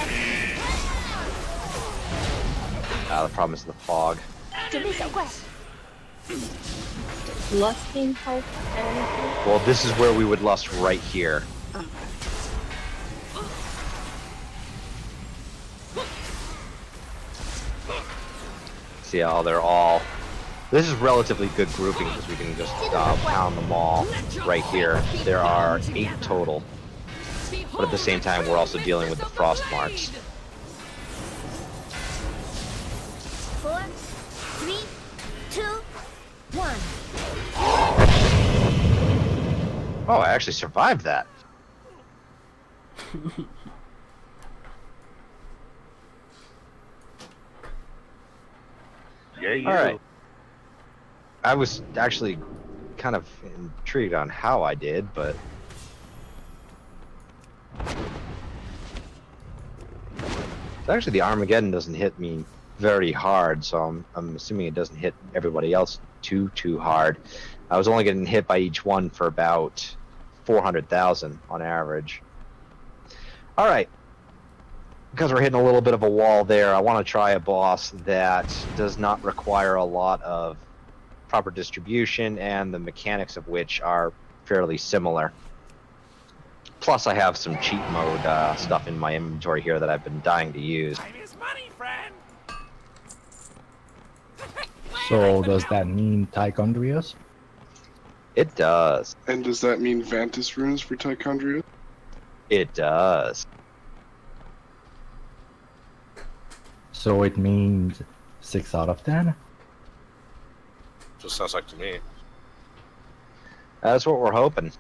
The problem is the fog. 准备小怪。 Lusting type anything? Well, this is where we would lust right here. Okay. See how they're all... This is relatively good grouping because we can just pound them all right here. There are 8 total. But at the same time, we're also dealing with the frost marks. 4, 3, 2, 1. Oh, I actually survived that. Yeah, you. All right. I was actually kind of intrigued on how I did, but... Actually, the Armageddon doesn't hit me very hard, so I'm assuming it doesn't hit everybody else too hard. I was only getting hit by each one for about 400,000 on average. All right. Because we're hitting a little bit of a wall there, I want to try a boss that does not require a lot of proper distribution and the mechanics of which are fairly similar. Plus, I have some cheat mode stuff in my inventory here that I've been dying to use. Time is money, friend. So does that mean Tichondrius? It does. And does that mean Vantis runes for Tichondria? It does. So it means 6 out of 10? Just sounds like to me. That's what we're hoping.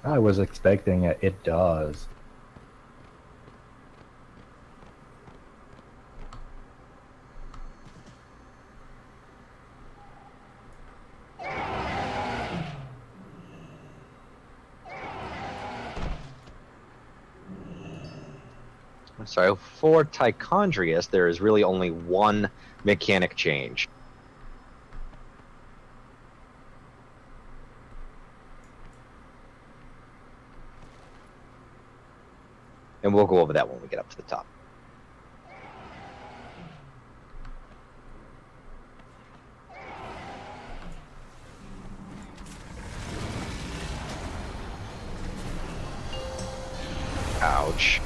I was expecting it does. So for Tichondrius, there is really only one mechanic change. And we'll go over that when we get up to the top. Ouch.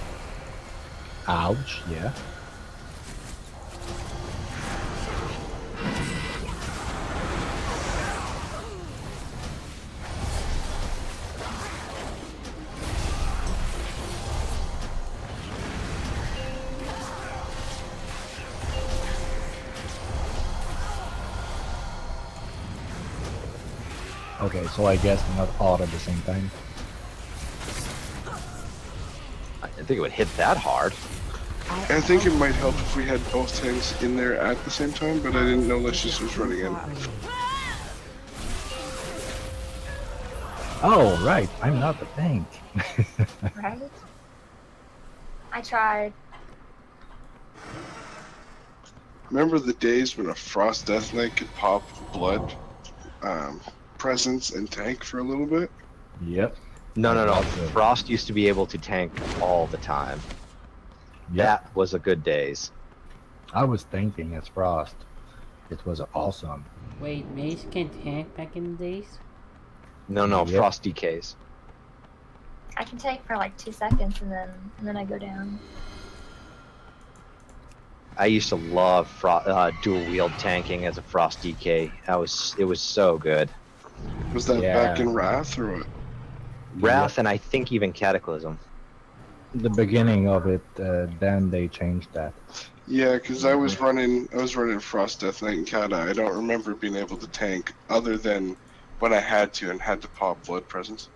Ouch, yeah. Okay, so I guess not all at the same time. I didn't think it would hit that hard. I think it might help if we had both tanks in there at the same time, but I didn't know Lucius was running in. Oh, right, I'm not the tank. Right? I tried. Remember the days when a Frost Death Knight could pop blood, presence, and tank for a little bit? Yep. No. Frost used to be able to tank all the time. Yep. That was a good days. I was thinking as Frost. It was awesome. Wait, Mace can tank back in the days? No, Yep. Frost DKs. I can take for like 2 seconds and then I go down. I used to love dual wield tanking as a Frost DK. It was so good. Was that back in Wrath or what? Wrath and I think even Cataclysm. The beginning of it, then they changed that. Yeah, because I was running Frost Death Knight and Kata. I don't remember being able to tank other than when I had to and had to pop blood presence.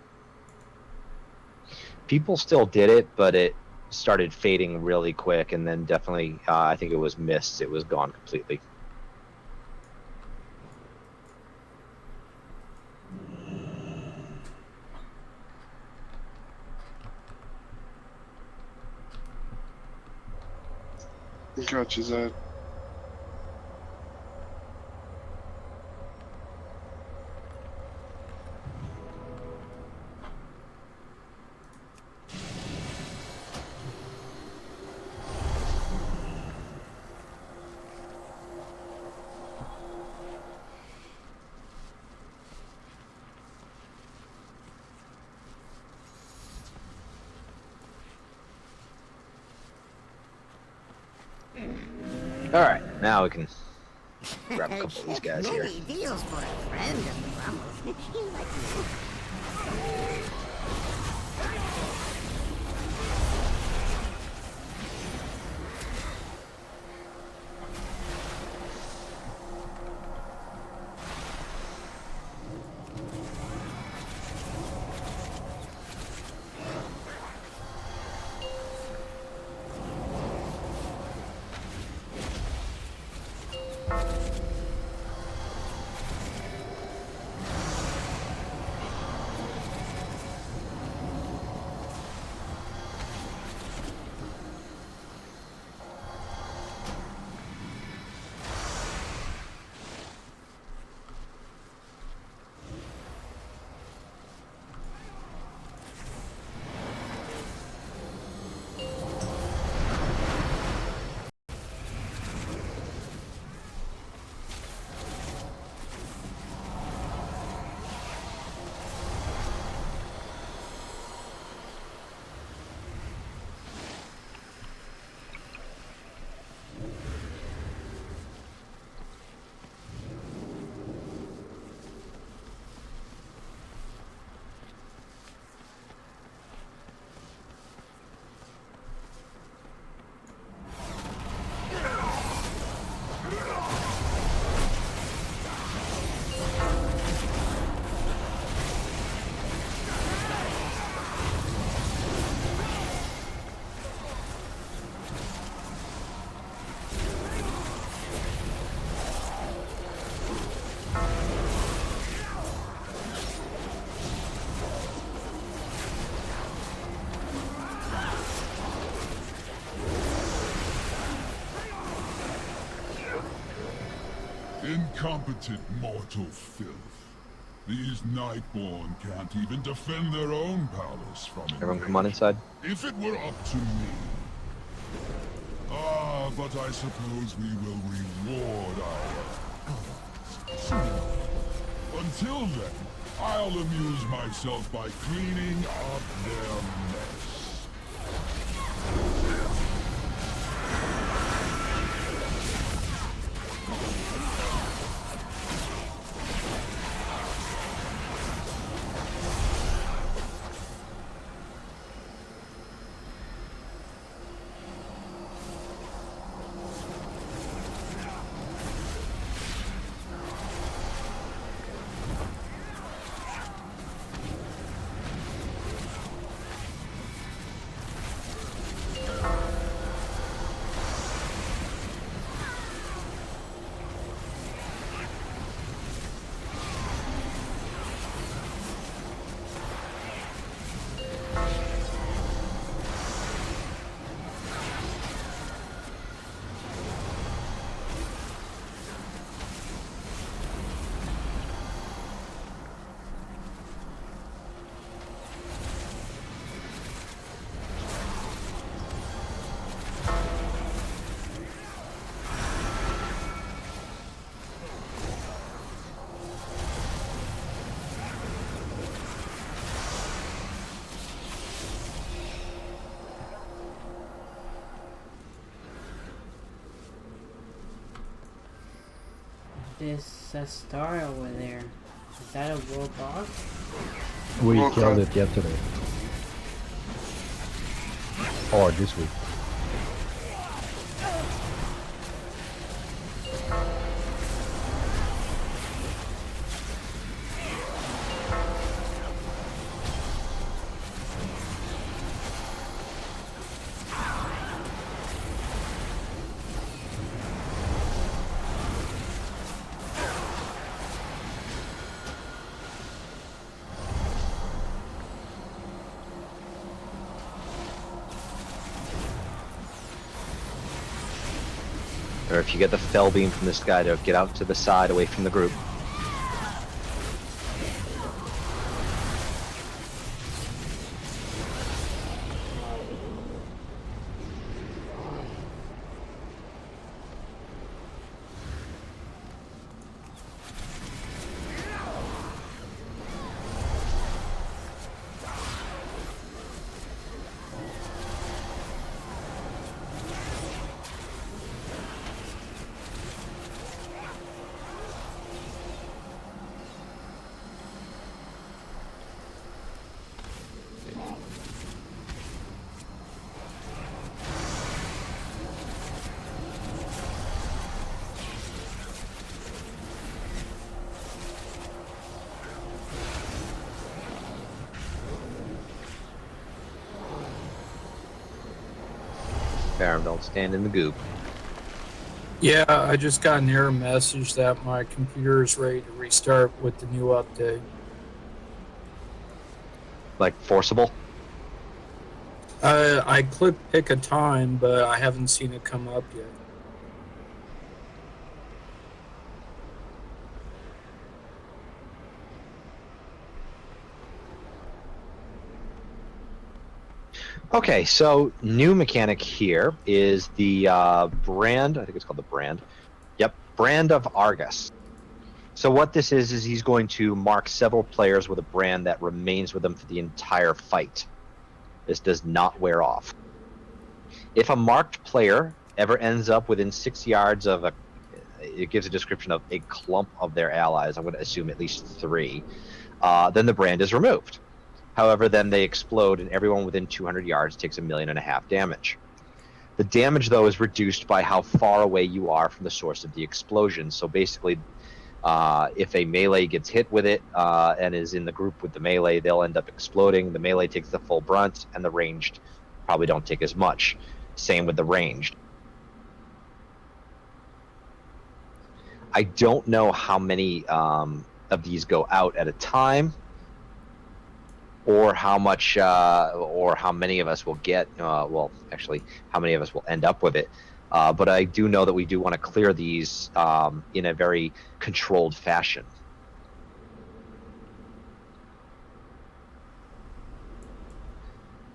People still did it, but it started fading really quick, and then definitely, I think it was Mists. It was gone completely. Gotcha, Zed. All right, now we can grab a couple of these guys here. Many deals for a friend of the Rumbles. You like me? Incompetent mortal filth. These Nightborn can't even defend their own palace from Everyone come on inside. If it were up to me. Ah, but I suppose we will reward our... Until then, I'll amuse myself by cleaning up their mess. There's a star over there. Is that a world boss? We killed it yesterday. Or this week. Or if you get the fell beam from this guy, to get out to the side away from the group. Farum, don't stand in the goop. Yeah, I just got an error message that my computer is ready to restart with the new update. Like forcible? I clicked pick a time, but I haven't seen it come up yet. Okay, so new mechanic here is the brand. I think it's called the brand. Yep, brand of Argus. So what this is he's going to mark several players with a brand that remains with them for the entire fight. This does not wear off. If a marked player ever ends up within 6 yards of it gives a description of a clump of their allies, I'm going to assume at least 3, then the brand is removed. However, then they explode and everyone within 200 yards takes 1.5 million damage. The damage, though, is reduced by how far away you are from the source of the explosion. So basically, if a melee gets hit with it and is in the group with the melee, they'll end up exploding. The melee takes the full brunt, and the ranged probably don't take as much. Same with the ranged. I don't know how many of these go out at a time, or how much, or how many of us will get. Well, actually, how many of us will end up with it. But I do know that we do want to clear these in a very controlled fashion.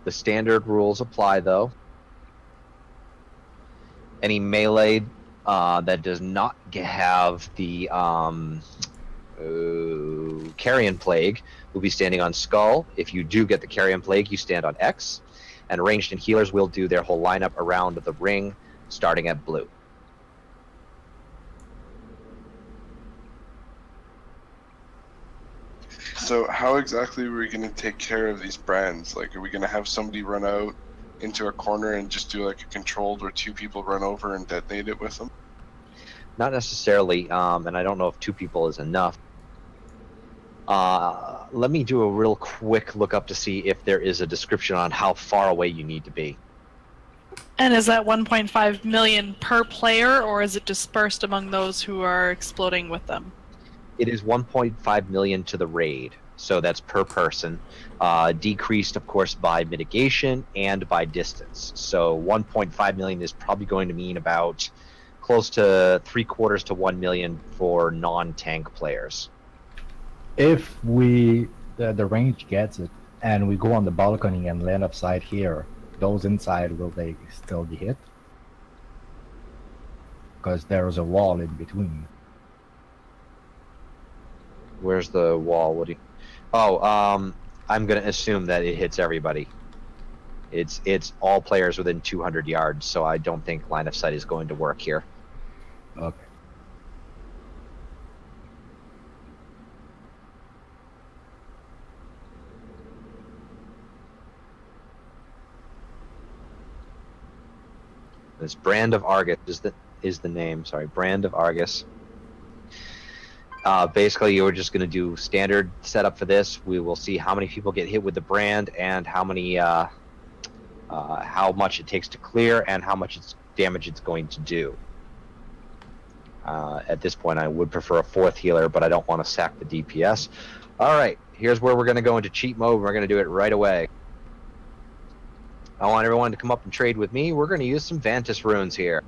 The standard rules apply, though. Any melee that does not have the carrion plague will be standing on skull. If you do get the carrion plague, you stand on X. And ranged and healers will do their whole lineup around the ring, starting at blue. So how exactly are we going to take care of these brands? Like, are we going to have somebody run out into a corner and just do like a controlled where 2 people run over and detonate it with them? Not necessarily, and I don't know if 2 people is enough. Let me do a real quick look up to see if there is a description on how far away you need to be. And is that 1.5 million per player, or is it dispersed among those who are exploding with them? It is 1.5 million to the raid, so that's per person. Decreased, of course, by mitigation and by distance. So 1.5 million is probably going to mean about close to 3/4 to 1 million for non-tank players. If the range gets it and we go on the balcony and land upside here, those inside, will they still be hit? Because there's a wall in between. Where's the wall? What do you... Oh, I'm going to assume that it hits everybody. It's all players within 200 yards, so I don't think line of sight is going to work here. Okay. This brand of Argus is the name. Sorry, brand of Argus. Basically, you're just going to do standard setup for this. We will see how many people get hit with the brand and how many, how much it takes to clear and how much damage it's going to do. At this point, I would prefer a 4th healer, but I don't want to sack the DPS. All right, here's where we're going to go into cheat mode. We're going to do it right away. I want everyone to come up and trade with me. We're going to use some Vantis runes here.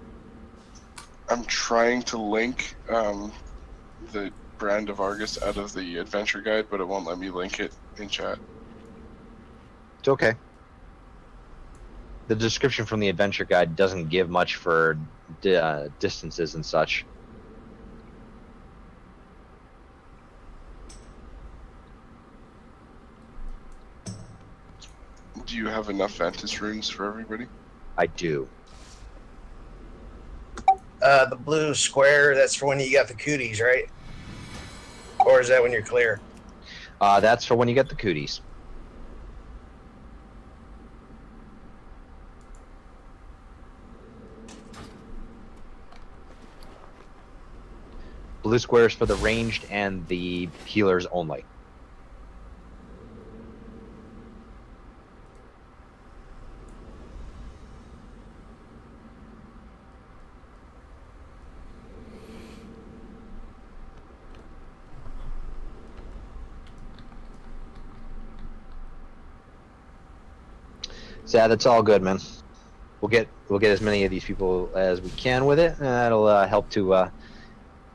I'm trying to link the brand of Argus out of the adventure guide, but it won't let me link it in chat. It's okay. The description from the adventure guide doesn't give much for distances and such. Do you have enough Vantis runes for everybody? I do. The blue square, that's for when you got the cooties, right? Or is that when you're clear? That's for when you get the cooties. Blue squares for the ranged and the healers only. So that's all good, man. We'll get as many of these people as we can with it, and that'll help to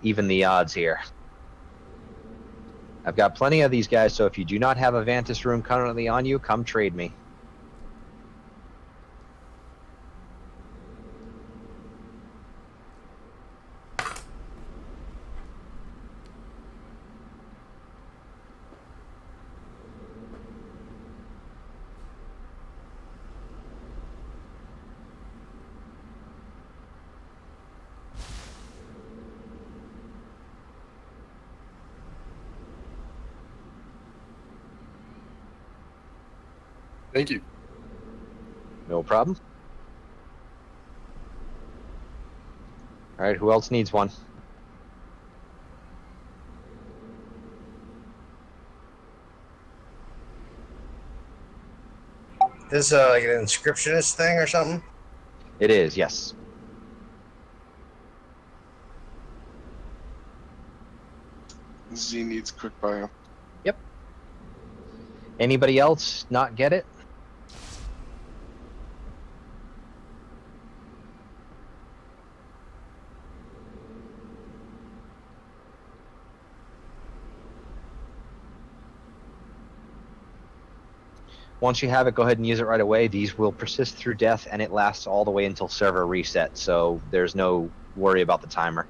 even the odds here. I've got plenty of these guys, so if you do not have a Vantis rune currently on you, come trade me. Thank you. No problem. All right, who else needs one? This like an inscriptionist thing or something? It is, yes. Z needs quick bio. Yep. Anybody else not get it? Once you have it, go ahead and use it right away. These will persist through death, and it lasts all the way until server reset, so there's no worry about the timer.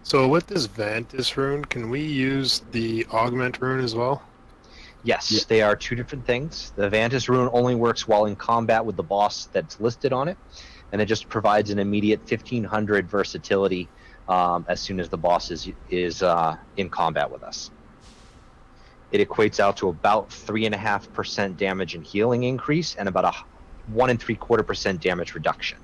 So with this Vantis rune, can we use the Augment rune as well? Yes, they are two different things. The Vantis rune only works while in combat with the boss that's listed on it, and it just provides an immediate 1500 versatility as soon as the boss is in combat with us. It equates out to about 3.5% damage and healing increase, and about a 1 3/4% damage reduction.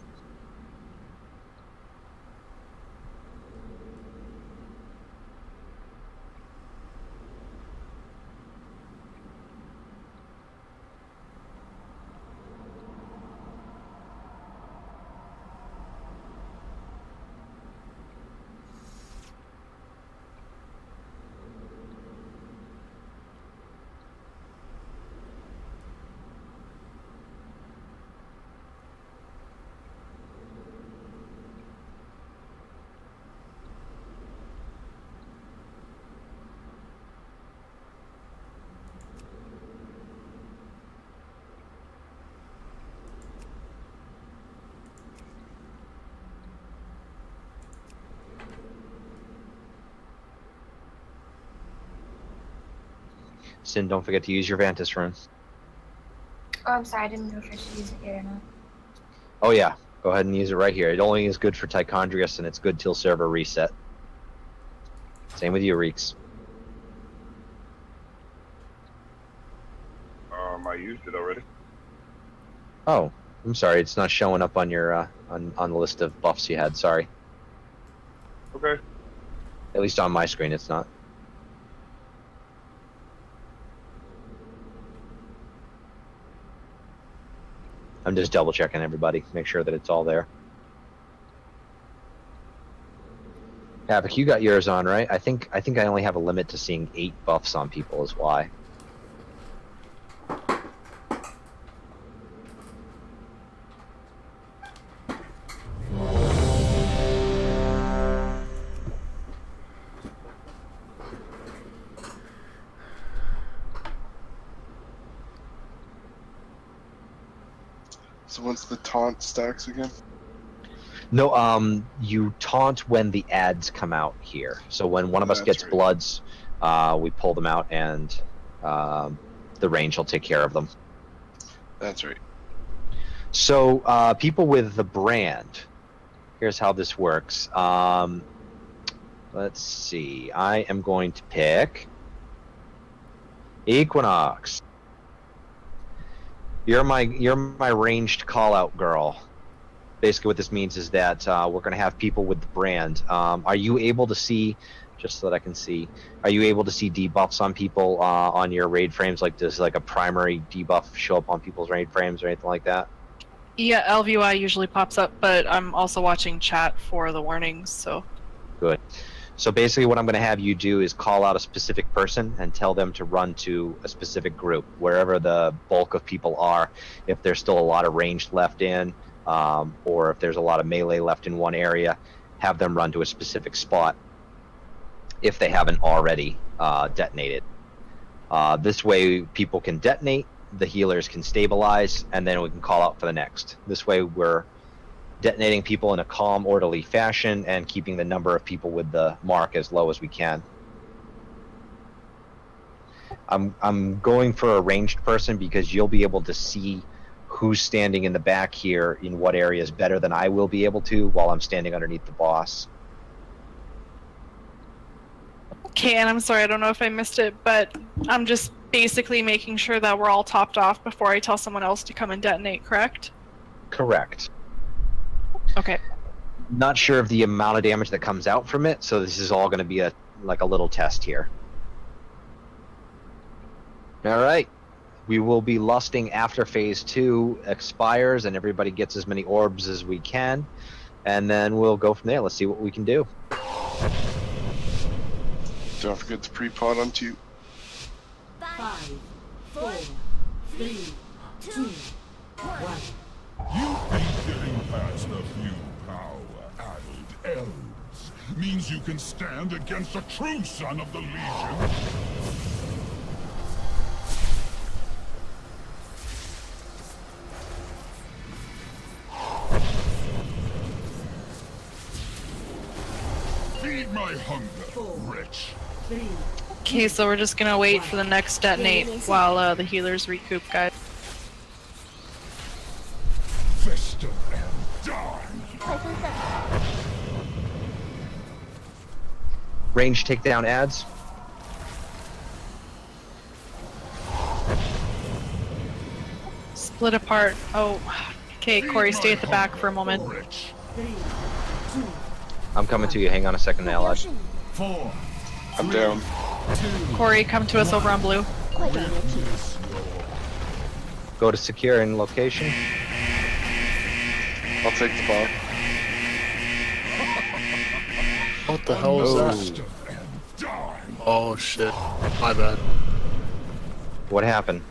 Sin, don't forget to use your Vantis rune. Oh, I'm sorry. I didn't know if I should use it yet or not. Oh yeah, go ahead and use it right here. It only is good for Tichondrius, and it's good till server reset. Same with you, Reeks. I used it already. Oh, I'm sorry. It's not showing up on your on the list of buffs you had. Sorry. Okay. At least on my screen, it's not. I'm just double checking everybody, make sure that it's all there. Havoc, you got yours on, right? I think I only have a limit to seeing 8 buffs on people is why. So what's the taunt stacks again? No, you taunt when the ads come out here. So when one of us gets bloods, we pull them out, and the range will take care of them. That's right. So people with the brand, here's how this works. Let's see. I am going to pick Equinox. You're my ranged call out girl. Basically what this means is that we're going to have people with the brand. Are you able to see, just so that I can see, are you able to see debuffs on people on your raid frames? Like, does like a primary debuff show up on people's raid frames or anything like that? Yeah, LVUI usually pops up, but I'm also watching chat for the warnings, so. Good. So basically what I'm going to have you do is call out a specific person and tell them to run to a specific group, wherever the bulk of people are. If there's still a lot of ranged left in, or if there's a lot of melee left in one area, have them run to a specific spot if they haven't already detonated. This way people can detonate, the healers can stabilize, and then we can call out for the next. This way we're detonating people in a calm, orderly fashion and keeping the number of people with the mark as low as we can. I'm going for a ranged person because you'll be able to see who's standing in the back here in what areas better than I will be able to while I'm standing underneath the boss. Okay, and I'm sorry, I don't know if I missed it, but I'm just basically making sure that we're all topped off before I tell someone else to come and detonate, correct? Correct. Okay. Not sure of the amount of damage that comes out from it, so this is all going to be a little test here. All right. We will be lusting after phase 2 expires and everybody gets as many orbs as we can, and then we'll go from there. Let's see what we can do. Don't forget the pre-pod on 2. 5, 4, 3, 2, 1. You think getting past a few power-addled elves means you can stand against a true son of the Legion? Feed my hunger, wretch. Okay, so we're just gonna wait for the next detonate while the healers recoup, guys. Fester and die. Range takedown ads. Split apart. Oh, okay, Corey, stay at the back for a moment. I'm coming to you. Hang on a second, Allied. 4. I'm down. Corey, come to us over on blue. Go to secure in location. I'll take the bomb. What the hell is that? Oh shit. My bad. What happened?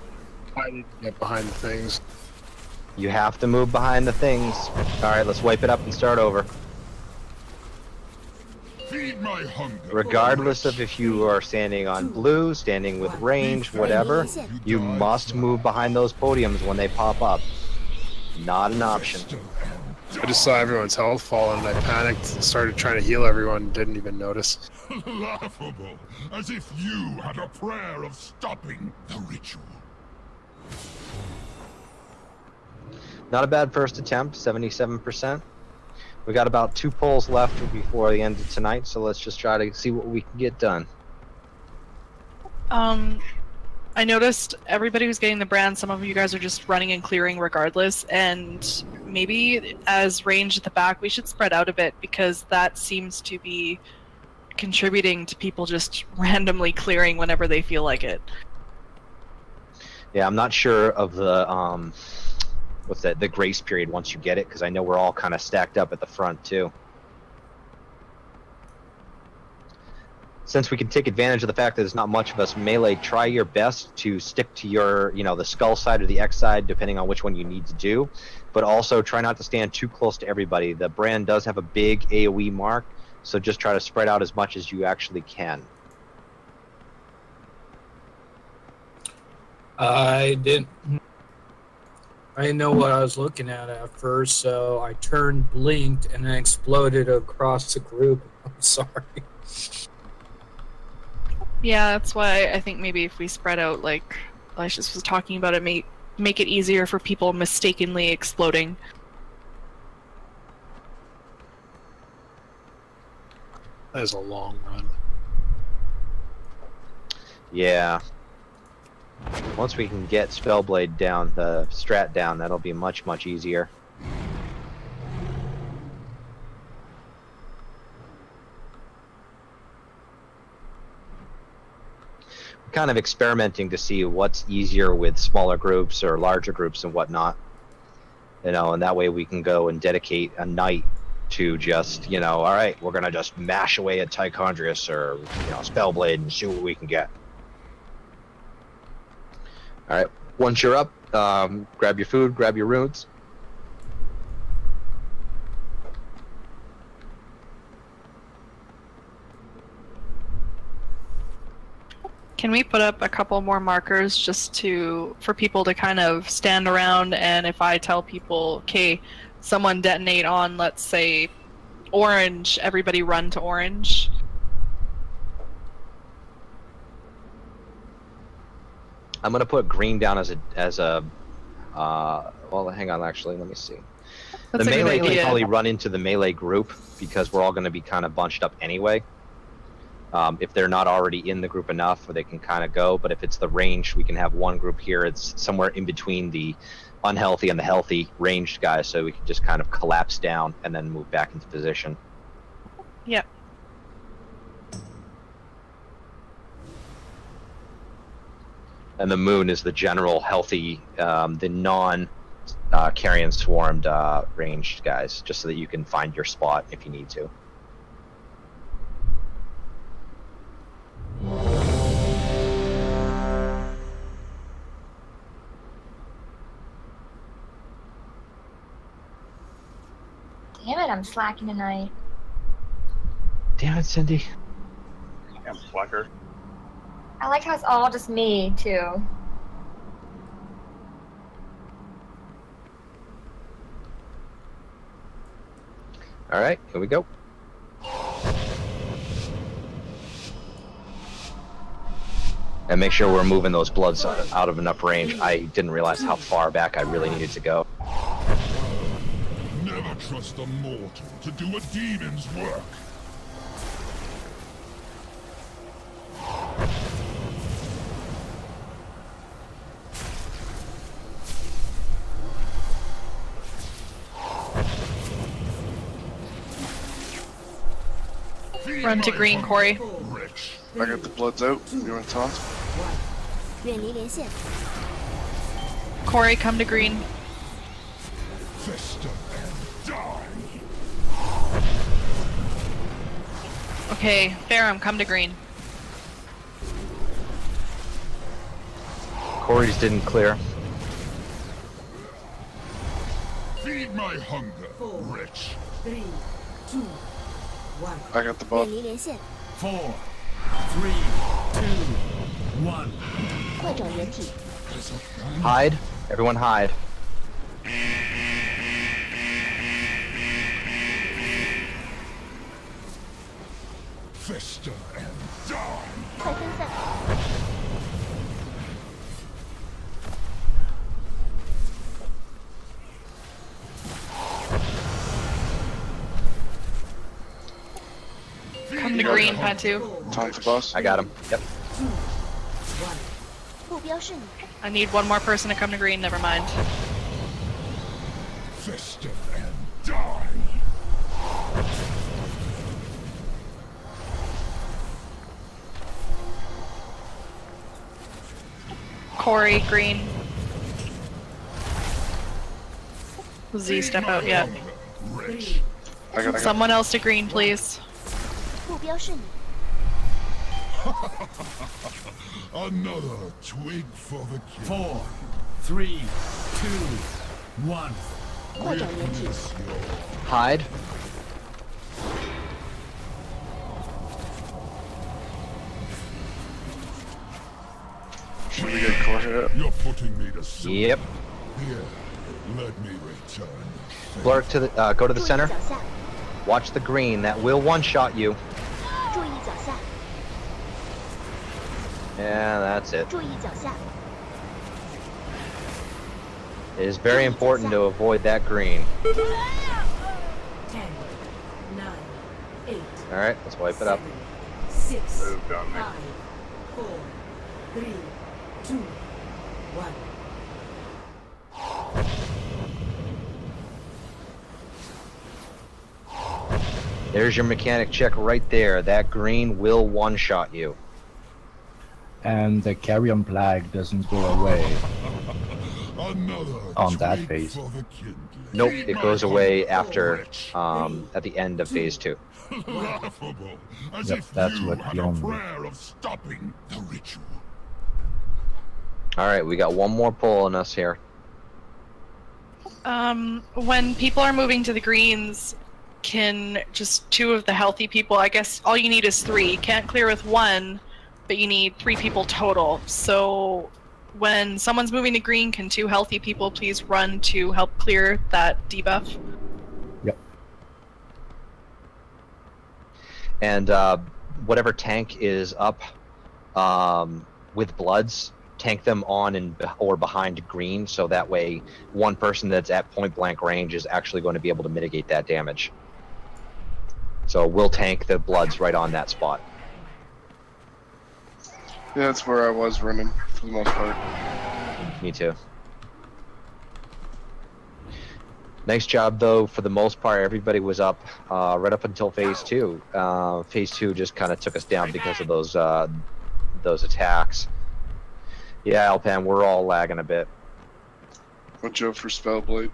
I didn't get behind the things. You have to move behind the things. Alright, let's wipe it up and start over. Feed my hunger. Regardless of if you are standing on blue, standing with range, whatever, you must move behind those podiums when they pop up. Not an option. I just saw everyone's health fall and I panicked and started trying to heal everyone and didn't even notice. Laughable, as if you had a prayer of stopping the ritual. Not a bad first attempt, 77%. We got about 2 pulls left before the end of tonight, so let's just try to see what we can get done. I noticed everybody who's getting the brand, some of you guys are just running and clearing regardless, and maybe as range at the back, we should spread out a bit because that seems to be contributing to people just randomly clearing whenever they feel like it. Yeah, I'm not sure of the, what's that, the grace period once you get it, because I know we're all kind of stacked up at the front too. Since we can take advantage of the fact that there's not much of us melee, try your best to stick to your, the skull side or the X side, depending on which one you need to do. But also try not to stand too close to everybody. The brand does have a big AoE mark, so just try to spread out as much as you actually can. I didn't. I didn't know what I was looking at first, so I turned, blinked, and then exploded across the group. I'm sorry. Yeah, that's why I think maybe if we spread out, like Alicius was talking about, it may make it easier for people mistakenly exploding. That is a long run. Yeah. Once we can get Spellblade down, the strat down, that'll be much, much easier. We're kind of experimenting to see what's easier with smaller groups or larger groups and whatnot. You know, and that way we can go and dedicate a night to just, you know, all right, we're going to just mash away at Tichondrius or, you know, Spellblade and see what we can get. All right, once you're up, grab your food, grab your runes. Can we put up a couple more markers just for people to kind of stand around, and if I tell people, okay, someone detonate on, let's say, orange, everybody run to orange? I'm gonna put green down as a well, hang on, actually, let me see. That's the a good melee can idea. probably run into the melee group because we're all going to be kind of bunched up anyway. If they're not already in the group enough, they can kind of go. But if it's the range, we can have one group here. It's somewhere in between the unhealthy and the healthy ranged guys, so we can just kind of collapse down and then move back into position. Yep. And the moon is the general healthy, the non carrion swarmed ranged guys, just so that you can find your spot if you need to. Damn it, I'm slacking tonight. Damn it, Cindy. I'm slacker. I like how it's all just me, too. All right, here we go. And make sure we're moving those bloods out of enough range. I didn't realize how far back I really needed to go. Never trust a mortal to do a demon's work. Run to green, Corey. I got the bloods out. You want to taunt? 远离连线， Corey, come to green. Fester and die. Okay, Ferrum, come to green. Corey's didn't clear. Feed my hunger, rich. 3, 2, 1. I got the 远 buff. 离连线， 4, 3, 2, 1. 快找原体， Hide. Everyone hide. Fester and die. 快分散， Come to green, Patu. Taunt the boss. I got him. Yep. 目标是你， I need one more person to come to green, never mind. Fester and die. Corey, green. Z step out yet. Rich. I got Someone else to green, please. 目标是你， Another twig for the kill. 4, 3, 2, 1. 快找原体， Hide. Should we get core hit? You're putting me to sleep. Yep. Here, Let me return. Blurk to the go to the center. Watch the green. That will one-shot you. 注意脚下， Yeah, that's it. 注意脚下， It is very important to avoid that green. 10, 9, 8, All right, let's wipe it up. 6, Moved on me. 5, 4, 3, 2, 1. There's your mechanic check right there. That green will one-shot you. And the carrion flag doesn't go away Another on that twig phase. for the kindling. Nope, it goes away after at the end of phase 2. Laughable, as Yep, if that's you what had he a only- prayer of stopping the ritual. All right, we got one more pull on us here. When people are moving to the greens, can just 2 of the healthy people, I guess all you need is 3. Can't clear with 1, but you need 3 people total. So when someone's moving to green, can 2 healthy people please run to help clear that debuff? Yep. And whatever tank is up with bloods, tank them on or behind green, so that way one person that's at point blank range is actually going to be able to mitigate that damage. So we'll tank the bloods right on that spot. Yeah, that's where I was running for the most part. Me too. Nice job, though. For the most part, everybody was up right up until phase 2. Phase 2 just kind of took us down because of those attacks. Yeah, Alpan, we're all lagging a bit. Watch out for Spellblade.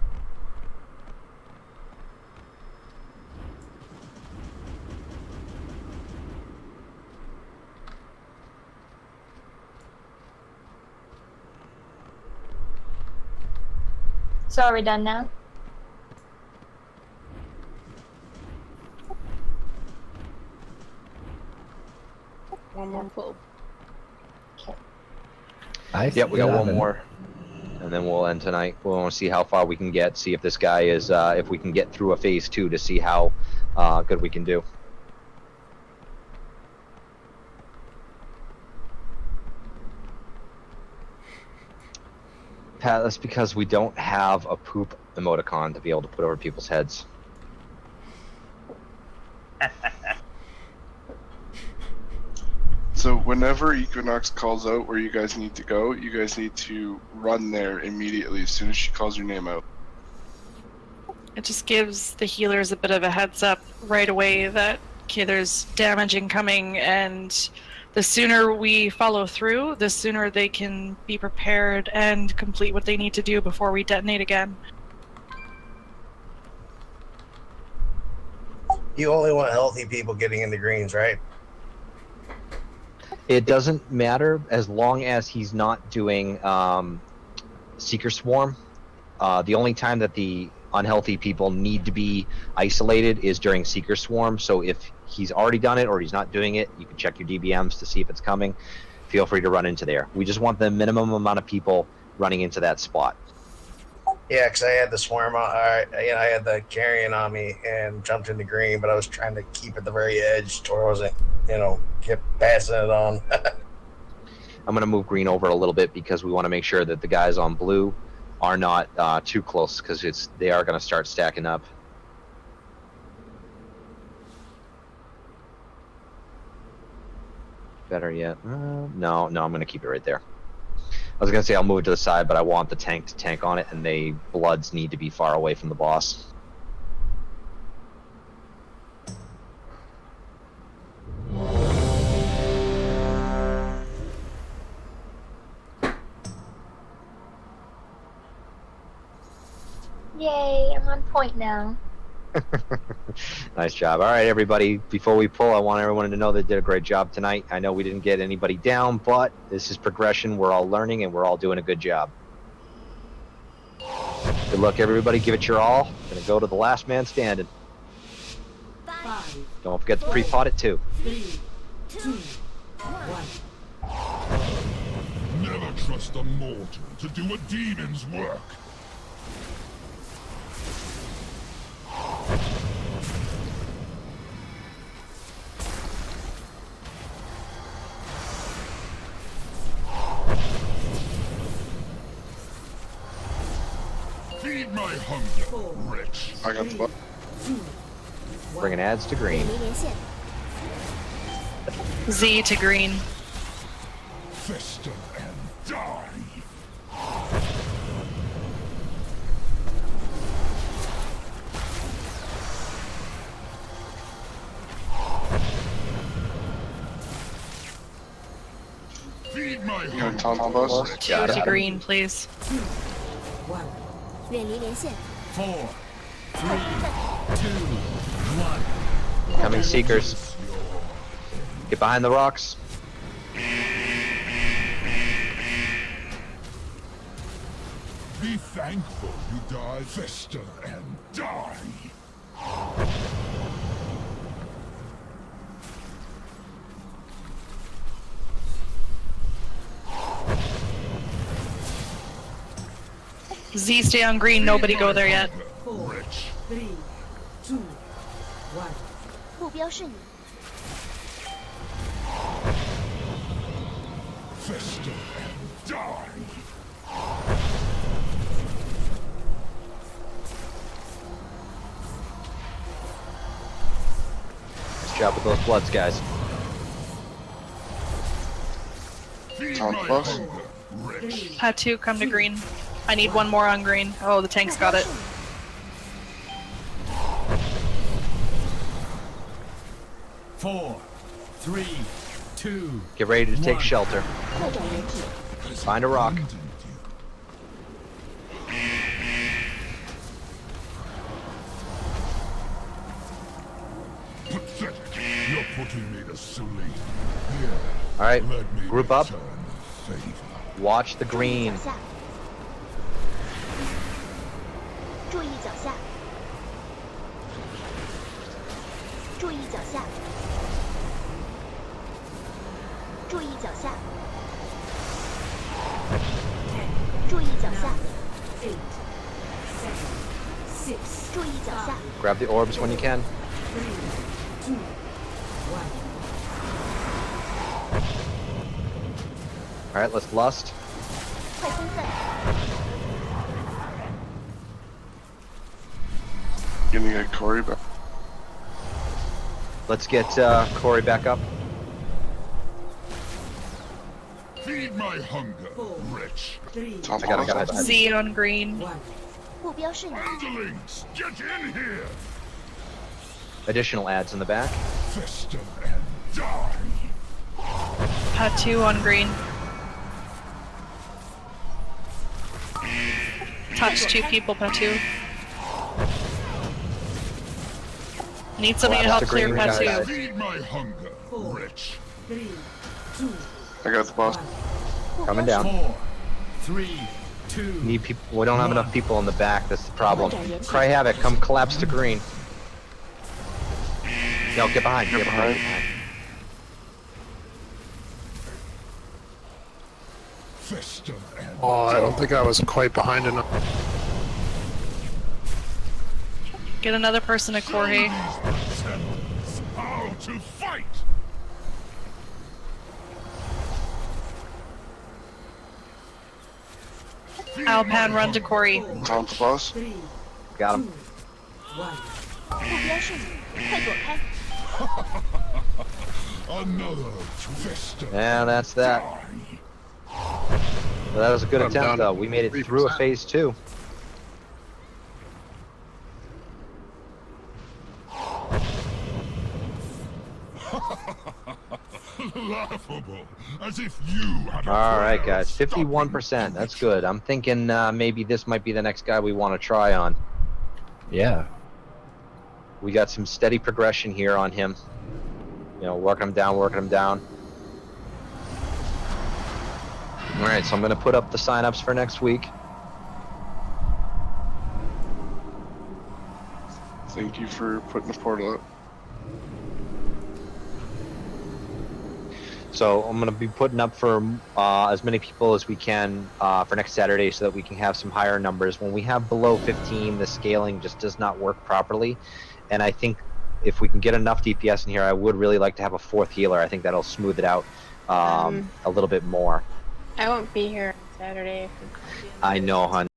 So are we done now? One more pull. Yep, we got one more, and then we'll end tonight. We want to see how far we can get. See if this guy is, if we can get through a phase 2 to see how good we can do. Pat, that's because we don't have a poop emoticon to be able to put over people's heads. So whenever Equinox calls out where you guys need to go, you guys need to run there immediately as soon as she calls your name out. It just gives the healers a bit of a heads up right away that, okay, there's damage incoming, and the sooner we follow through, the sooner they can be prepared and complete what they need to do before we detonate again. You only want healthy people getting into greens, right? It doesn't matter as long as he's not doing Seeker Swarm. The only time that the unhealthy people need to be isolated is during Seeker Swarm. So if he's already done it or he's not doing it, you can check your DBMs to see if it's coming. Feel free to run into there. We just want the minimum amount of people running into that spot. Yeah, because I had the swarm on. I had the carrion on me and jumped into green, but I was trying to keep at the very edge to where I wasn't, kept passing it on. I'm going to move green over a little bit because we want to make sure that the guys on blue are not too close, because they are going to start stacking up. Better yet, no, I'm going to keep it right there. I was going to say I'll move it to the side, but I want the tank to tank on it, and the bloods need to be far away from the boss. Yay, I'm on point now. Nice job. All right, everybody, before we pull, I want everyone to know they did a great job tonight. I know we didn't get anybody down, but this is progression. We're all learning, and we're all doing a good job. Good luck, everybody. Give it your all. Gonna go to the last man standing. 5, Don't forget to pre-pot it, too. 3, 2, 1. Never trust a mortal to do a demon's work. Feed my hunger, wretch. I got the bot. Bringing ads to green. 远离连线， Z to green. Fester and die. Feed my You got hunger. Tom boss? Two Got to it. green, please. 远离连线， 4, 快分散， Coming seekers. Get behind the rocks. Be thankful you die. Fester and die. Z stay on green, nobody go there yet. Wretch. 3, 2, 1. 目标是你， Fester and die. Nice job with those bloods, guys. Feed Tom my boss? hunger, wretch. Patu, come to green. I need one more on green. Oh, the tank's got it. 4, 3, 2. Get ready to take shelter. 快转人体， Find a rock. Pathetic. You're putting me to sleep. Here, All right, let me group up. return the favor. Watch the 注意 green. 脚下，注意脚下，注意脚下，注意脚下，注意脚下， 8, 7, 6, 注意脚下， Grab the orbs when you can. 3, 2, 1. All right, let's lust. 快分散， Gonna get Corey back. Let's get Corey back up. Feed my hunger, wretch. 3, Tom I got it, boss? Z on green. 1. 目标是你， Underlings, get in here. Additional ads in the back. Fester and die. Patu on green. Touch two people, Patu. Need somebody to help Collapse the clear green, guys. Patu. Feed my hunger, wretch. 3, 2, I got the boss. 目 Coming 标是 down. 4, 3, 2. Need people. We don't have enough people in the back. That's the problem. Cry Havoc, come collapse to green. No, get behind. Get behind. Get behind. Fester and Oh, I don't think I was quite behind enough. Get another person to Corey. pretenders how to fight. Alpan, run to Corey. Tom boss? 3, Got him. 1. 目标是你，快躲开， Another Fester. Yeah, that's that. Well, that was a good I'm down attempt, though. We made it through a 3%. phase 2. Laughable, as if you had a All right, prayer guys. stuck 51%. That's good. I'm thinking maybe this might be the next guy we want to try on. Yeah. We got some steady progression here on him. You know, working him down, working him down. All right, so I'm going to put up the sign-ups for next week. Thank you for putting the portal up. So I'm going to be putting up for as many people as we can for next Saturday so that we can have some higher numbers. When we have below 15, the scaling just does not work properly. And I think if we can get enough DPS in here, I would really like to have a fourth healer. I think that'll smooth it out a little bit more. I won't be here on Saturday. I know, hon.